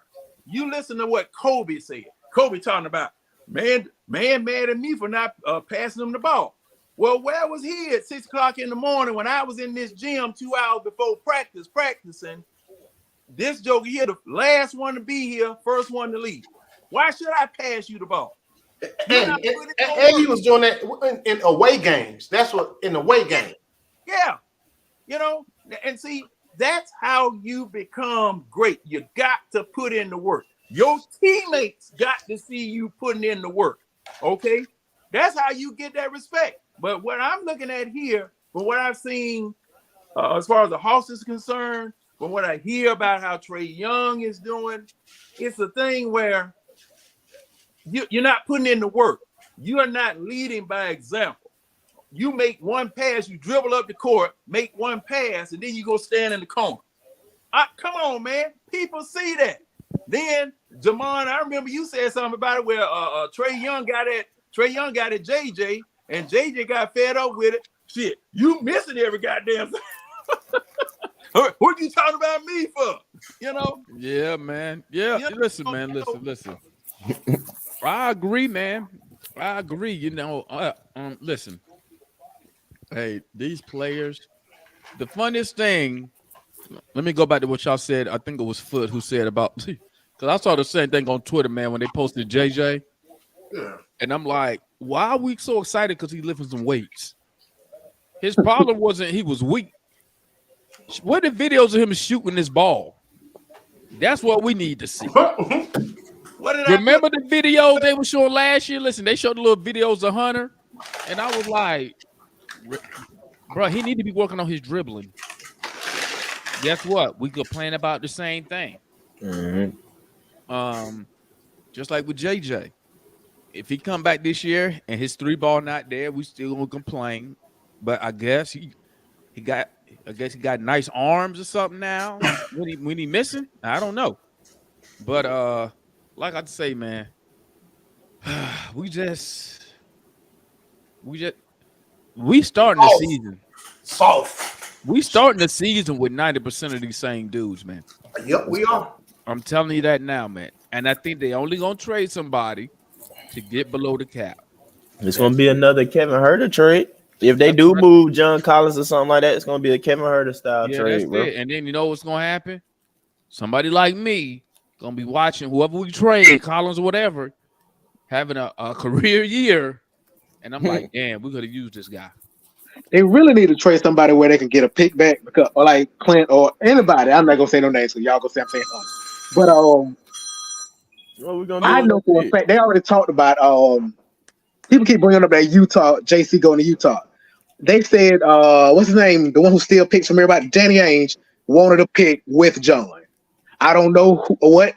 you listen to what Kobe said. Kobe talking about, man mad at me for not passing him the ball. Well, where was he at 6 o'clock in the morning when I was in this gym 2 hours before practicing? This joker here, the last one to be here, first one to leave. Why should I pass you the ball? And he was doing that in away games. That's what in away games. Yeah, you know, and see, that's how you become great. You got to put in the work. Your teammates got to see you putting in the work. Okay, that's how you get that respect. But what I'm looking at here, from what I've seen, as far as the Hawks is concerned, from what I hear about how Trae Young is doing, it's a thing where you're not putting in the work. You are not leading by example. You make one pass, you dribble up the court, make one pass, and then you go stand in the corner. Come on, man. People see that. Then, Jamon, I remember you said something about it where Trae Young got at JJ, and JJ got fed up with it. Shit, you missing every goddamn thing. What you talking about me for? You know? Yeah, man. Yeah. You know, Listen, man. Listen. I agree, man. I agree. You know, listen. Hey, these players, the funniest thing, let me go back to what y'all said. I think it was Foot who said about, because I saw the same thing on Twitter, man, when they posted JJ. Yeah. And I'm like, why are we so excited because he's lifting some weights? His problem wasn't he was weak. What are the videos of him shooting this ball? That's what we need to see. What did Remember the videos they were showing last year? Listen, they showed the little videos of Hunter, and I was like, bro, he need to be working on his dribbling. Guess what? We complain about the same thing. Mm-hmm. Just like with JJ. If he come back this year and his 3-ball not there, we still gonna complain. But I guess he got nice arms or something now. when he missing, I don't know. But like I'd say, man, we starting the season. Soft. We starting the season with 90% of these same dudes, man. Yep, we are. I'm telling you that now, man. And I think they only gonna trade somebody to get below the cap. It's gonna be another Kevin Huerter trade. If they do move John Collins or something like that, it's gonna be a Kevin Huerter style trade, that's bro. it. And then you know what's gonna happen? Somebody like me gonna be watching whoever we trade, Collins or whatever, having a career year, and I'm like, damn, we could have used this guy. They really need to trade somebody where they can get a pick back, because, or like Clint or anybody. I'm not gonna say no names, so y'all gonna say I'm saying something. But What we gonna do I know for a fact they already talked about. People keep bringing up that Utah JC going to Utah. They said, what's his name? The one who still picks from everybody, Danny Ainge, wanted a pick with John. I don't know what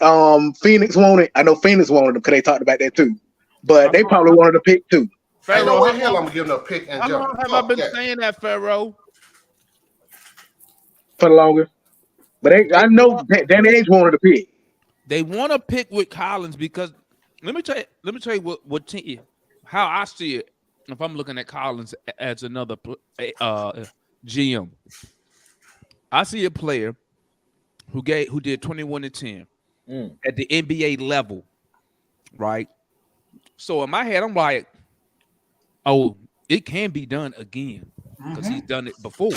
Phoenix wanted. I know Phoenix wanted them because they talked about that too. But they probably wanted a pick too. Ain't no way hell I'm giving a pick and How John. long have I been saying that, Pharaoh? For the longest. But I know Danny Ainge wanted a pick. They want to pick with Collins because let me tell you how I see it. If I'm looking at Collins as another GM, I see a player who did 21-10 at the NBA level, right? So in my head, I'm like, oh, it can be done again because he's done it before.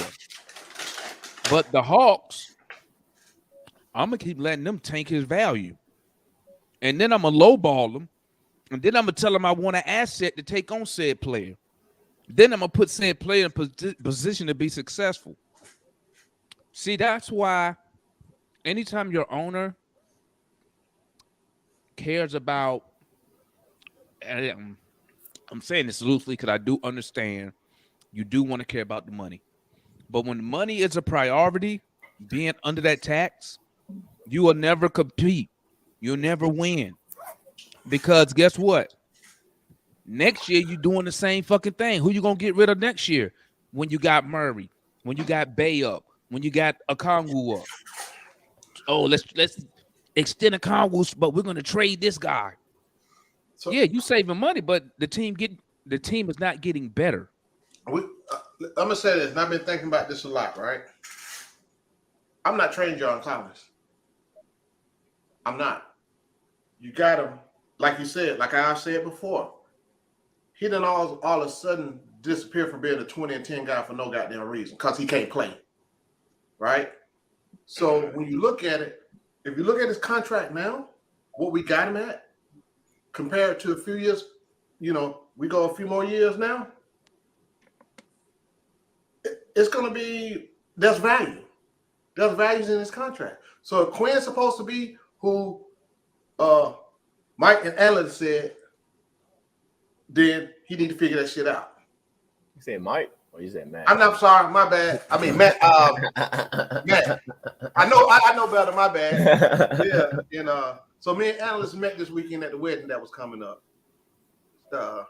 But the Hawks, I'm gonna keep letting them tank his value, and then I'm gonna lowball him, and then I'm gonna tell him I want an asset to take on said player. Then I'm gonna put said player in position to be successful. See, that's why anytime your owner cares about, and I'm saying this loosely because I do understand you do want to care about the money, but when money is a priority, being under that tax, you will never compete. You'll never win. Because guess what? Next year, you're doing the same fucking thing. Who you going to get rid of next year? When you got Murray, when you got Bay up, when you got Okongwu up. let's extend a contract, but we're gonna trade this guy. So Yeah, you saving money, but the team is not getting better. I'm gonna say this, and I've been thinking about this a lot. Right? I'm not trading John Collins. I'm not. You got him, like you said, like I said before. He done all of a sudden disappear from being a 20-10 guy for no goddamn reason because he can't play. Right? So when you look at it, if you look at his contract now, what we got him at, compared to a few years, we go a few more years now, it's going to be, there's value. There's values in his contract. So if Quinn's supposed to be who Mike and Alan said, then he need to figure that shit out. You said Mike or you said Matt? I'm not sorry, my bad. I mean Matt. Matt. I know better. My bad. Yeah, so me and Analyst met this weekend at the wedding that was coming up. By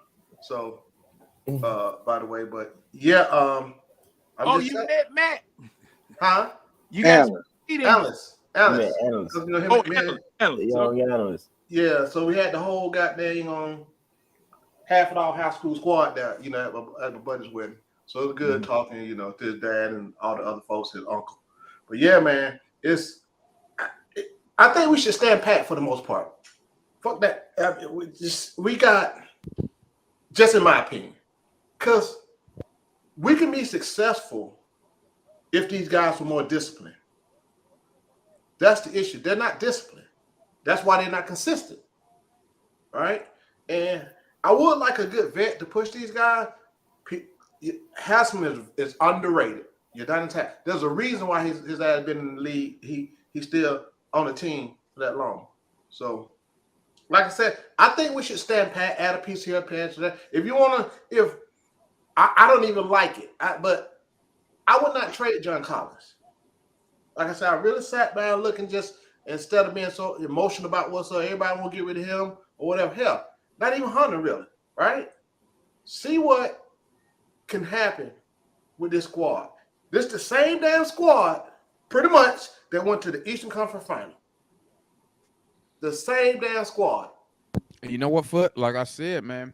the way, but yeah, you met Matt? Huh? You guys Alice. Analyst. Young analyst. Yeah, so we had the whole goddamn half of our high school squad there, at my buddy's wedding. So it was good talking, to his dad and all the other folks, his uncle. But yeah, man, I think we should stand pat for the most part. Fuck that. We got, just in my opinion, because we can be successful if these guys were more disciplined. That's the issue. They're not disciplined. That's why they're not consistent. Right? And I would like a good vet to push these guys. Hassman is underrated. You're not in time. There's a reason why his ass has been in the league. He's still on the team for that long. So, like I said, I think we should stand pat, add a piece here, patch that. If you want to, I don't even like it, but I would not trade John Collins. Like I said, I really sat down looking just, instead of being so emotional about what's up, everybody want to get rid of him or whatever. Hell, not even Hunter really, right? See what can happen with this squad. This the same damn squad, pretty much, that went to the Eastern Conference Final. The same damn squad. You know what, Foot? Like I said, man.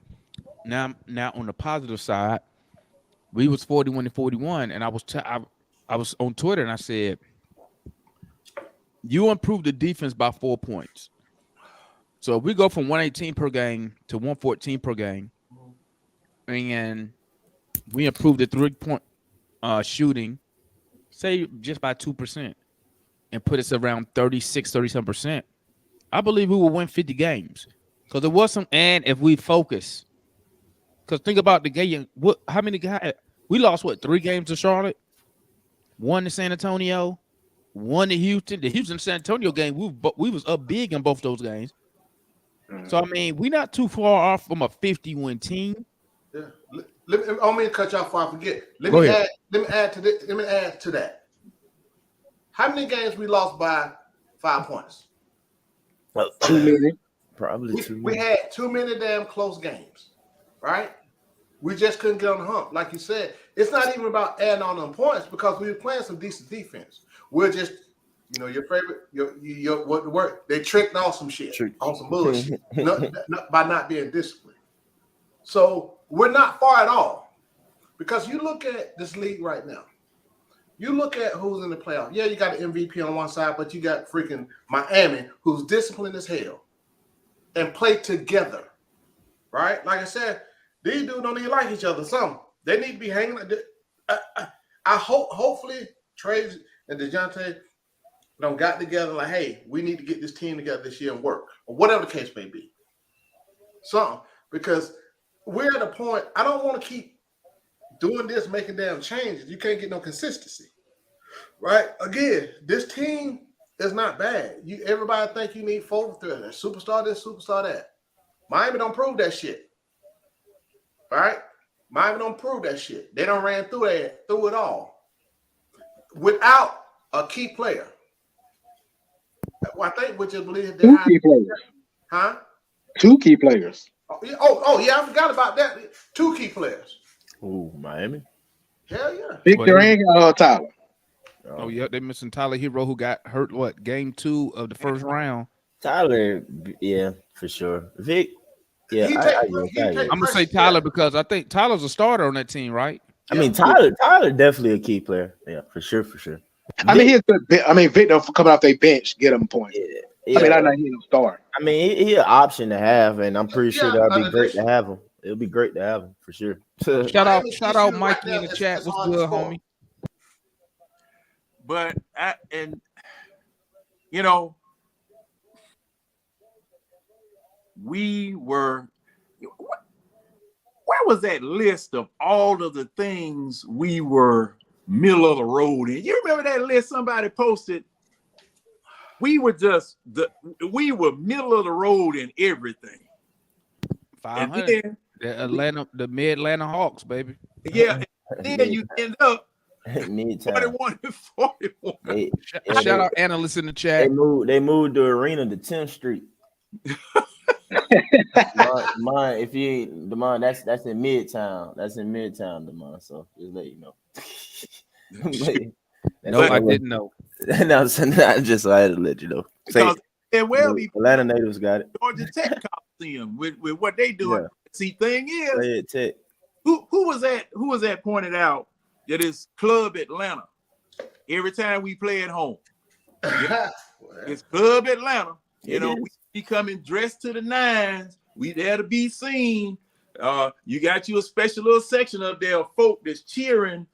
Now on the positive side, we was 41-41, and I was on Twitter and I said, you improved the defense by 4 points. So if we go from 118 per game to 114 per game, and we improved the 3-point shooting, say just by 2%, and put us around 37%, I believe we will win 50 games. Because there was some, and if we focus, because think about the game, how many guys, we lost 3 games to Charlotte, 1 to San Antonio, 1 to Houston. The Houston-San Antonio game, we was up big in both those games. So, I mean, we're not too far off from a 50-win team. Yeah. I don't mean to cut you off before I forget. Let me add to that. How many games we lost by 5 points? Well, Too many. Probably too many. We had too many damn close games, right? We just couldn't get on the hump. Like you said, it's not even about adding on them points because we were playing some decent defense. We're just, your favorite, what the word? They tricked off some shit, on some bullshit, by not being disciplined. So we're not far at all. Because you look at this league right now. You look at who's in the playoff. Yeah, you got an MVP on one side, but you got freaking Miami, who's disciplined as hell and play together, right? Like I said, these dudes don't even like each other. Some they need to be hanging. I hopefully Trey and DeJounte don't got together like, hey, we need to get this team together this year and work, or whatever the case may be. Something, because we're at a point. I don't want to keep doing this, making damn changes. You can't get no consistency, right? Again, this team is not bad. Everybody think you need 4 3, superstar this, superstar that. Miami don't prove that shit, right? Miami don't prove that shit. They don't ran through it all without a key player. Well, I think we just believe 2 key players. Huh? 2 key players. Oh yeah, I forgot about that. 2 key players. Ooh, Miami. Hell yeah. Victor and Tyler. Oh yeah, they missing Tyler Hero, who got hurt. What, game 2 of the first round? Tyler, yeah, for sure. Vic, yeah, He I take guess. he take I'm gonna say pressure. Tyler because I think Tyler's a starter on that team, right? I mean, Yeah. Tyler definitely a key player. Yeah, for sure, for sure. I mean, Vic, he's good. I mean, Victor coming off their bench, get him points. yeah, I mean, yeah. I know he's a start. I mean, he an option to have, and I'm pretty sure Yeah, that'll an be great to addition. have him. It'll be great to have him for sure. Miami's Shout out issue right Mikey now in the is chat. it's What's hard to good, score. homie? But you know, we were. Where was that list of all of the things we were middle of the road in? You remember that list somebody posted? We were we were middle of the road in everything. 500. And The Mid Atlanta Hawks, baby. then, and then you end up Midtown. 41 and 41. They, Shout out analysts in the they chat. moved the arena to 10th Street. Demond, if you ain't Demond, that's in Midtown. That's in Midtown, Demond. So just let you know. No, I didn't know. No, so I just had to let you know. Because be Atlanta natives got it. Georgia Tech Coliseum with what they doing. Yeah. See, thing is, Play it Tech. who was that pointed out that it's Club Atlanta every time we play at home. It's Club Atlanta. You know, we be coming dressed to the nines. We there to be seen. You got you a special little section up there of folk that's cheering.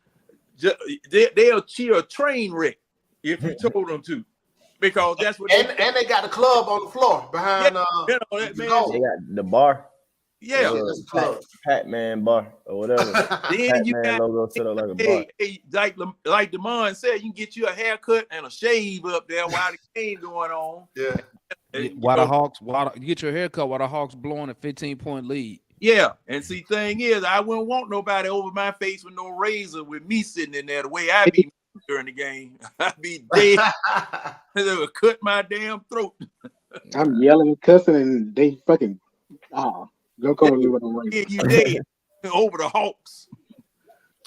They'll cheer a train wreck if you told them to, because that's what. And they got the club on the floor behind. You know, that man, They got the bar. yeah, that's the club. Pac-Man bar or whatever. then you Pac-Man got logo set up like a bar. like Demond said, you can get you a haircut and a shave up there while the game going on. Yeah. While the Hawks, you get your haircut while the Hawks blowing a 15-point lead. Yeah, and see, thing is, I wouldn't want nobody over my face with no razor with me sitting in there the way I be during the game. I'd be dead. They would cut my damn throat. I'm yelling and cussing, and they fucking don't come with me with no Yeah, you dead over the Hawks.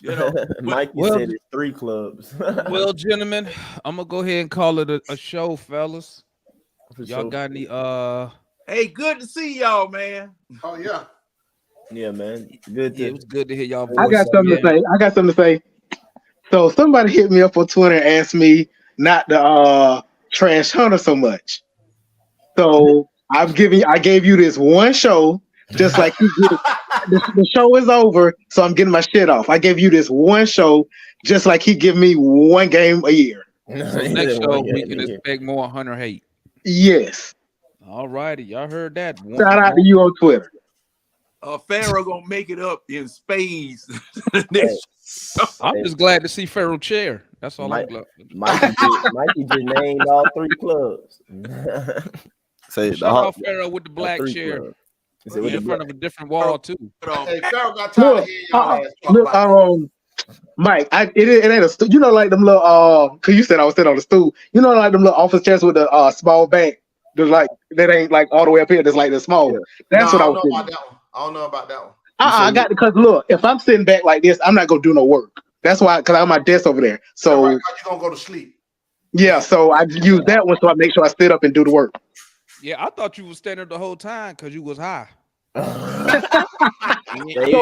You know, Mikey said it's 3 clubs. Well, gentlemen, I'm gonna go ahead and call it a show, fellas. Y'all got any? Hey, good to see y'all, man. Oh yeah. Yeah, man. Good. Yeah, it was good to hear y'all voice. I got something to say. So somebody hit me up on Twitter and asked me not to trash Hunter so much. So I gave you this one show, just like you did. The show is over, so I'm getting my shit off. I gave you this one show, just like he give me one game a year. So next show we can expect more Hunter hate. Yes. All righty, y'all heard that. Shout out to you on Twitter. Pharaoh gonna make it up in spades. I'm just glad to see Pharaoh chair. That's all I'm glad. Mikey just named all 3 clubs. Shout out Pharaoh with the black chair. In front of a different wall too. Hey, Pharaoh got tired of hearing y'all ass talk Look, about Mike, it ain't a stool. You know, like them little cause you said I was sitting on the stool. You know, like them little office chairs with the small back. There's like that ain't like all the way up here. There's like the small one. That's what I was thinking. I don't know about that one. I got because look, if I'm sitting back like this, I'm not gonna do no work. That's why, because I have my desk over there. So you're gonna go to sleep. Yeah, so I use that one so I make sure I sit up and do the work. Yeah, I thought you was standing up the whole time because you was high. So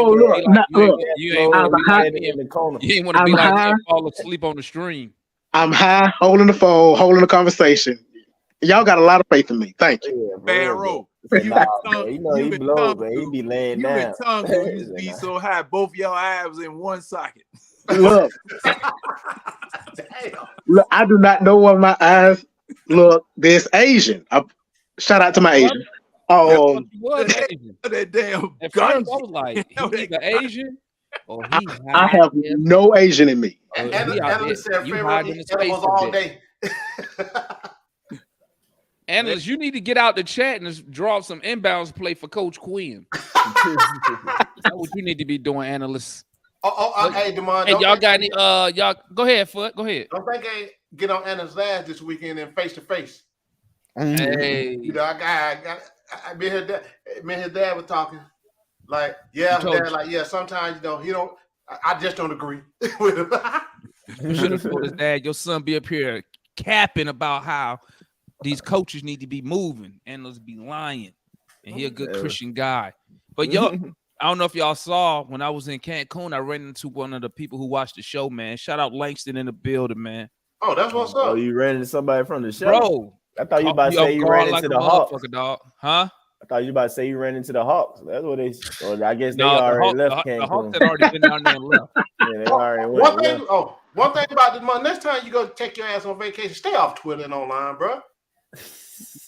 look, you ain't want to be like me, fall asleep on the stream. I'm high, holding the phone, holding the conversation. Y'all got a lot of faith in me. Thank you. Pharaoh. You know he blow, but he be laying down. You used to be so high, both your eyes in one socket. Look, look, I do not know why my eyes look this Asian. Shout out to my Asian. That damn at first I was like, he's an Asian. Or I have no Asian in me. And said Pharaoh eat edibles all day. Analyst, you need to get out the chat and draw up some inbounds play for Coach Quinn. That's what you need to be doing, analysts. Hey, Demond. Hey, y'all got any? Y'all go ahead, Foot. Go ahead. Don't think I get on Anna's last this weekend and face to face. Hey, you know, me and his dad were talking. Like, yeah, dad, like, yeah. Sometimes he don't. I just don't agree with him. You should have told his dad, your son be up here capping about how these coaches need to be moving and let's be lying. And he a good Christian guy. But yo, I don't know if y'all saw when I was in Cancun, I ran into one of the people who watched the show, man. Shout out Langston in the building, man. Oh, that's what's Oh, up. you ran into somebody from the show? Bro. I thought you Caught about to me say off you guard ran like into a the Hawks. motherfucker, dog. Huh? I thought you about to say you ran into the Hawks. That's what they. Or I guess they No, already left the Cancun. Hawks had already been down there and left. Yeah, they already went. One thing about this month. Next time you go take your ass on vacation, stay off Twitter and online, bro.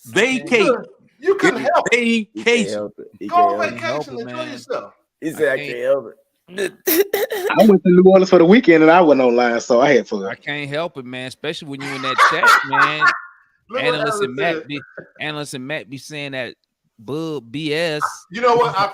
Vacate. You couldn't help it. He can't Vacation. help it. He Go can't on help it. vacation, enjoy yourself. He said I can't help it. I went to New Orleans for the weekend and I went online, so I had fun. I can't help it, man. Especially when you in that chat, man. Analysts and Matt be saying that BS. You know what? I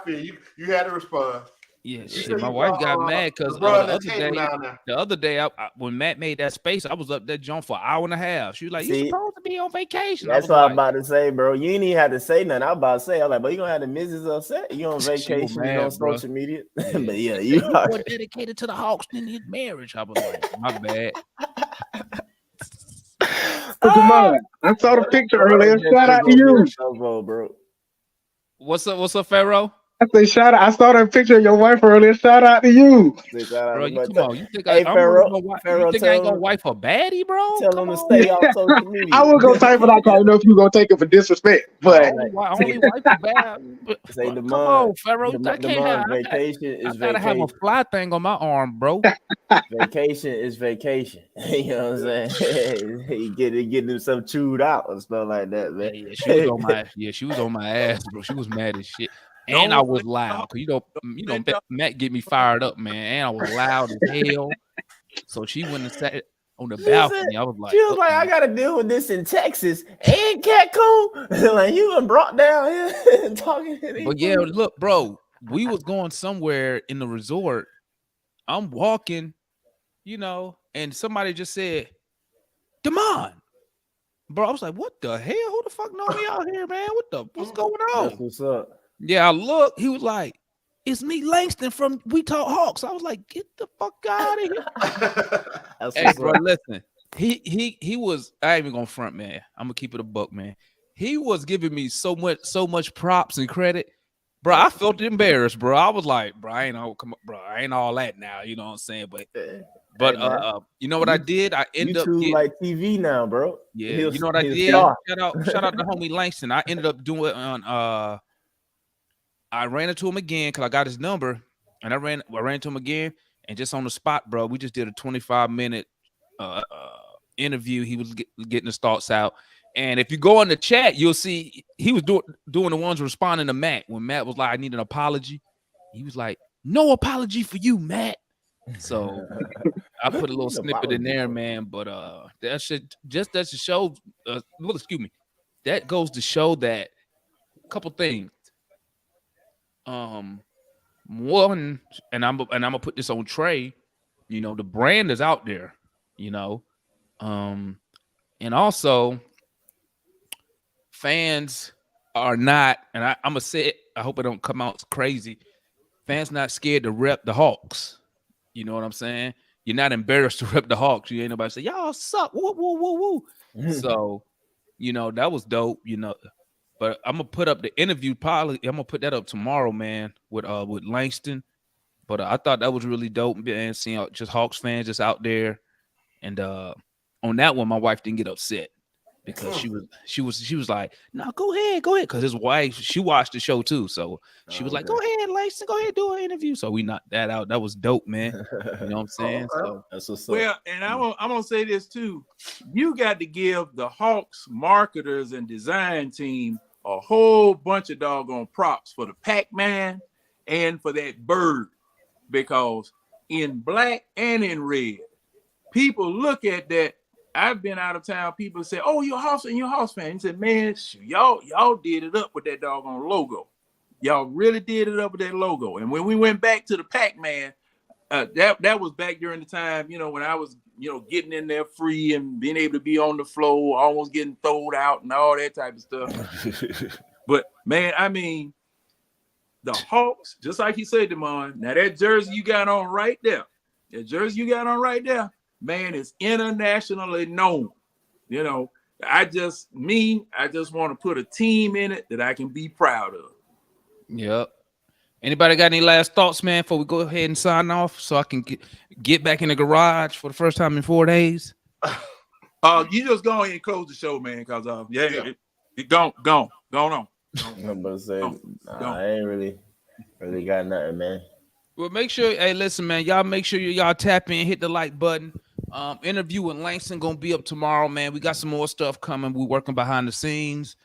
feel you. You had to respond. Yeah, shit. My wife got mad because the other day, when Matt made that space, I was up there John for an hour and a half. She was like, "You supposed to be on vacation." That's what I'm about to say, bro. You ain't even had to say nothing. I was about to say, I was like, but you gonna have the missus upset. You on vacation? You on social media? But yeah, you are more dedicated to the Hawks than his marriage. I was like, my bad. I saw the picture earlier. Shout out to you, bro. What's up, Pharaoh? I say shout out. I saw that picture of your wife earlier. Shout out to you, bro. Come on, you think hey, Pharaoh, you think I ain't gonna wife a baddie, bro? Tell him to stay off social media. I was gonna type it out. I know if you gonna take it for disrespect, but I only wife a bad. Say the come on, Pharaoh. I gotta have a fly thing on my arm, bro. Vacation is vacation. You know what I'm saying? He getting himself chewed out and stuff like that, man. Yeah, she was on my ass, bro. She was mad as shit. And I was loud, cause you know, Matt get me fired up, man. And I was loud as hell. So she went and sat on the balcony. I was like, she was like, I gotta deal with this in Texas and Cancun. Like you been brought down here and talking. But yeah, look, bro, we was going somewhere in the resort. I'm walking, and somebody just said, "Damon." Bro, I was like, "What the hell? Who the fuck know me out here, man? What's going on?" That's what's up. Yeah, I look. He was like, "It's me, Langston from We Talk Hawks." I was like, "Get the fuck out of here!" Hey, bro, listen. He was. I ain't even gonna front, man. I'm gonna keep it a buck, man. He was giving me so much props and credit, bro. I felt embarrassed, bro. I was like, bro, I ain't all that now. You know what I'm saying? But you know what I did? I ended up getting like TV now, bro. Yeah, you know what I did? Shout out to homie Langston. I ended up doing it on I ran into him again because I got his number, and I ran into him again, and just on the spot, bro, we just did a 25-minute interview. He was getting his thoughts out, and if you go on the chat, you'll see he was doing the ones responding to Matt when Matt was like, "I need an apology." He was like, "No apology for you, Matt." So I put a little snippet in there, man. But that shit just to show. Excuse me. That goes to show that a couple things. One, and I'm gonna put this on Trey. The brand is out there. And also fans are not. And I'm gonna say it. I hope it don't come out crazy. Fans not scared to rep the Hawks. You know what I'm saying? You're not embarrassed to rep the Hawks. You ain't nobody say y'all suck. Woo woo woo woo. So, that was dope. But I'm gonna put up the interview. Probably I'm gonna put that up tomorrow, man, with Langston. But I thought that was really dope, man. Seeing just Hawks fans just out there, and on that one, my wife didn't get upset because she was like, "No, go ahead," because his wife she watched the show too, so she was like, "Go ahead, Langston, go ahead, do an interview." So we knocked that out. That was dope, man. You know what I'm saying? So that's what's up. Well, and I'm gonna say this too. You got to give the Hawks marketers and design team a whole bunch of doggone props for the Pac-Man and for that bird, because in black and in red, people look at that. I've been out of town. People say, "Oh, you're a Hawks fan." He said, "Man, y'all did it up with that doggone logo. Y'all really did it up with that logo." And when we went back to the Pac-Man, that was back during the time, when I was, getting in there free and being able to be on the floor, almost getting thrown out and all that type of stuff. But man, I mean, the Hawks, just like you said, Damon, now that jersey you got on right there, The jersey you got on right there, man, is internationally known. You know, I just want to put a team in it that I can be proud of. Yep. Anybody got any last thoughts, man, before we go ahead and sign off so I can get back in the garage for the first time in 4 days? You just go ahead and close the show, man, because it gone on. I'm about to say, I ain't really got nothing, man. Well, make sure, hey, listen, man, y'all make sure y'all tap in, hit the like button. Interview with Langston gonna be up tomorrow, man. We got some more stuff coming. We're working behind the scenes.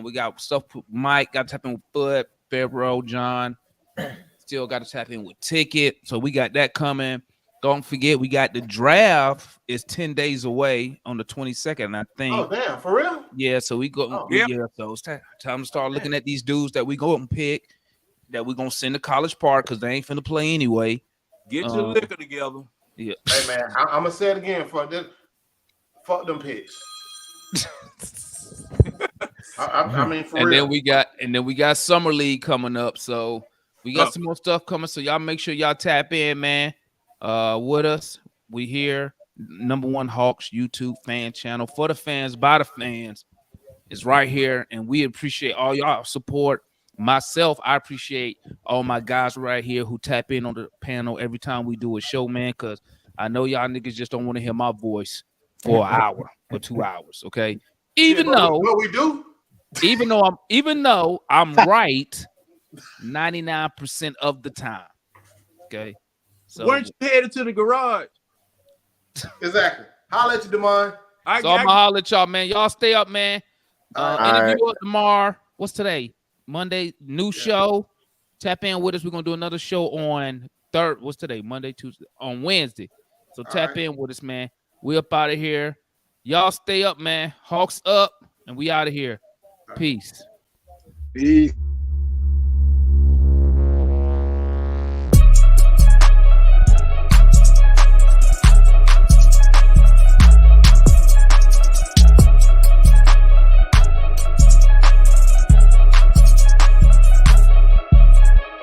We got stuff. Mike got to tap in with Foot, Febro, John. Still got to tap in with Ticket. So we got that coming. Don't forget, we got the draft is 10 days away on the 22nd, I think. Oh, damn, for real? Yeah, so we go. Oh, yeah, so it's time to start looking at these dudes that we go and pick, that we're gonna send to College Park because they ain't finna play anyway. Get your liquor together. Yeah. Hey man, I'm gonna say it again. Fuck them picks. I mean, for real. Then we got Summer League coming up, so we got some more stuff coming. So y'all make sure y'all tap in, man. With us, we here. #1 Hawks YouTube fan channel for the fans, by the fans. Is right here, and we appreciate all y'all support. Myself, I appreciate all my guys right here who tap in on the panel every time we do a show, man, because I know y'all niggas just don't want to hear my voice for an hour or 2 hours, okay? Even though I'm right 99% of the time, okay? So weren't you headed to the garage? Exactly. Holla at you, Demond. I'm gonna holler at y'all, man. Y'all stay up, man. Interview up tomorrow. What's today? Monday, new show. Tap in with us. We're gonna do another show on what's today? Monday, Tuesday, on Wednesday. So tap in with us, man. We up out of here. Y'all stay up, man. Hawks up, and we out of here. Peace. Peace.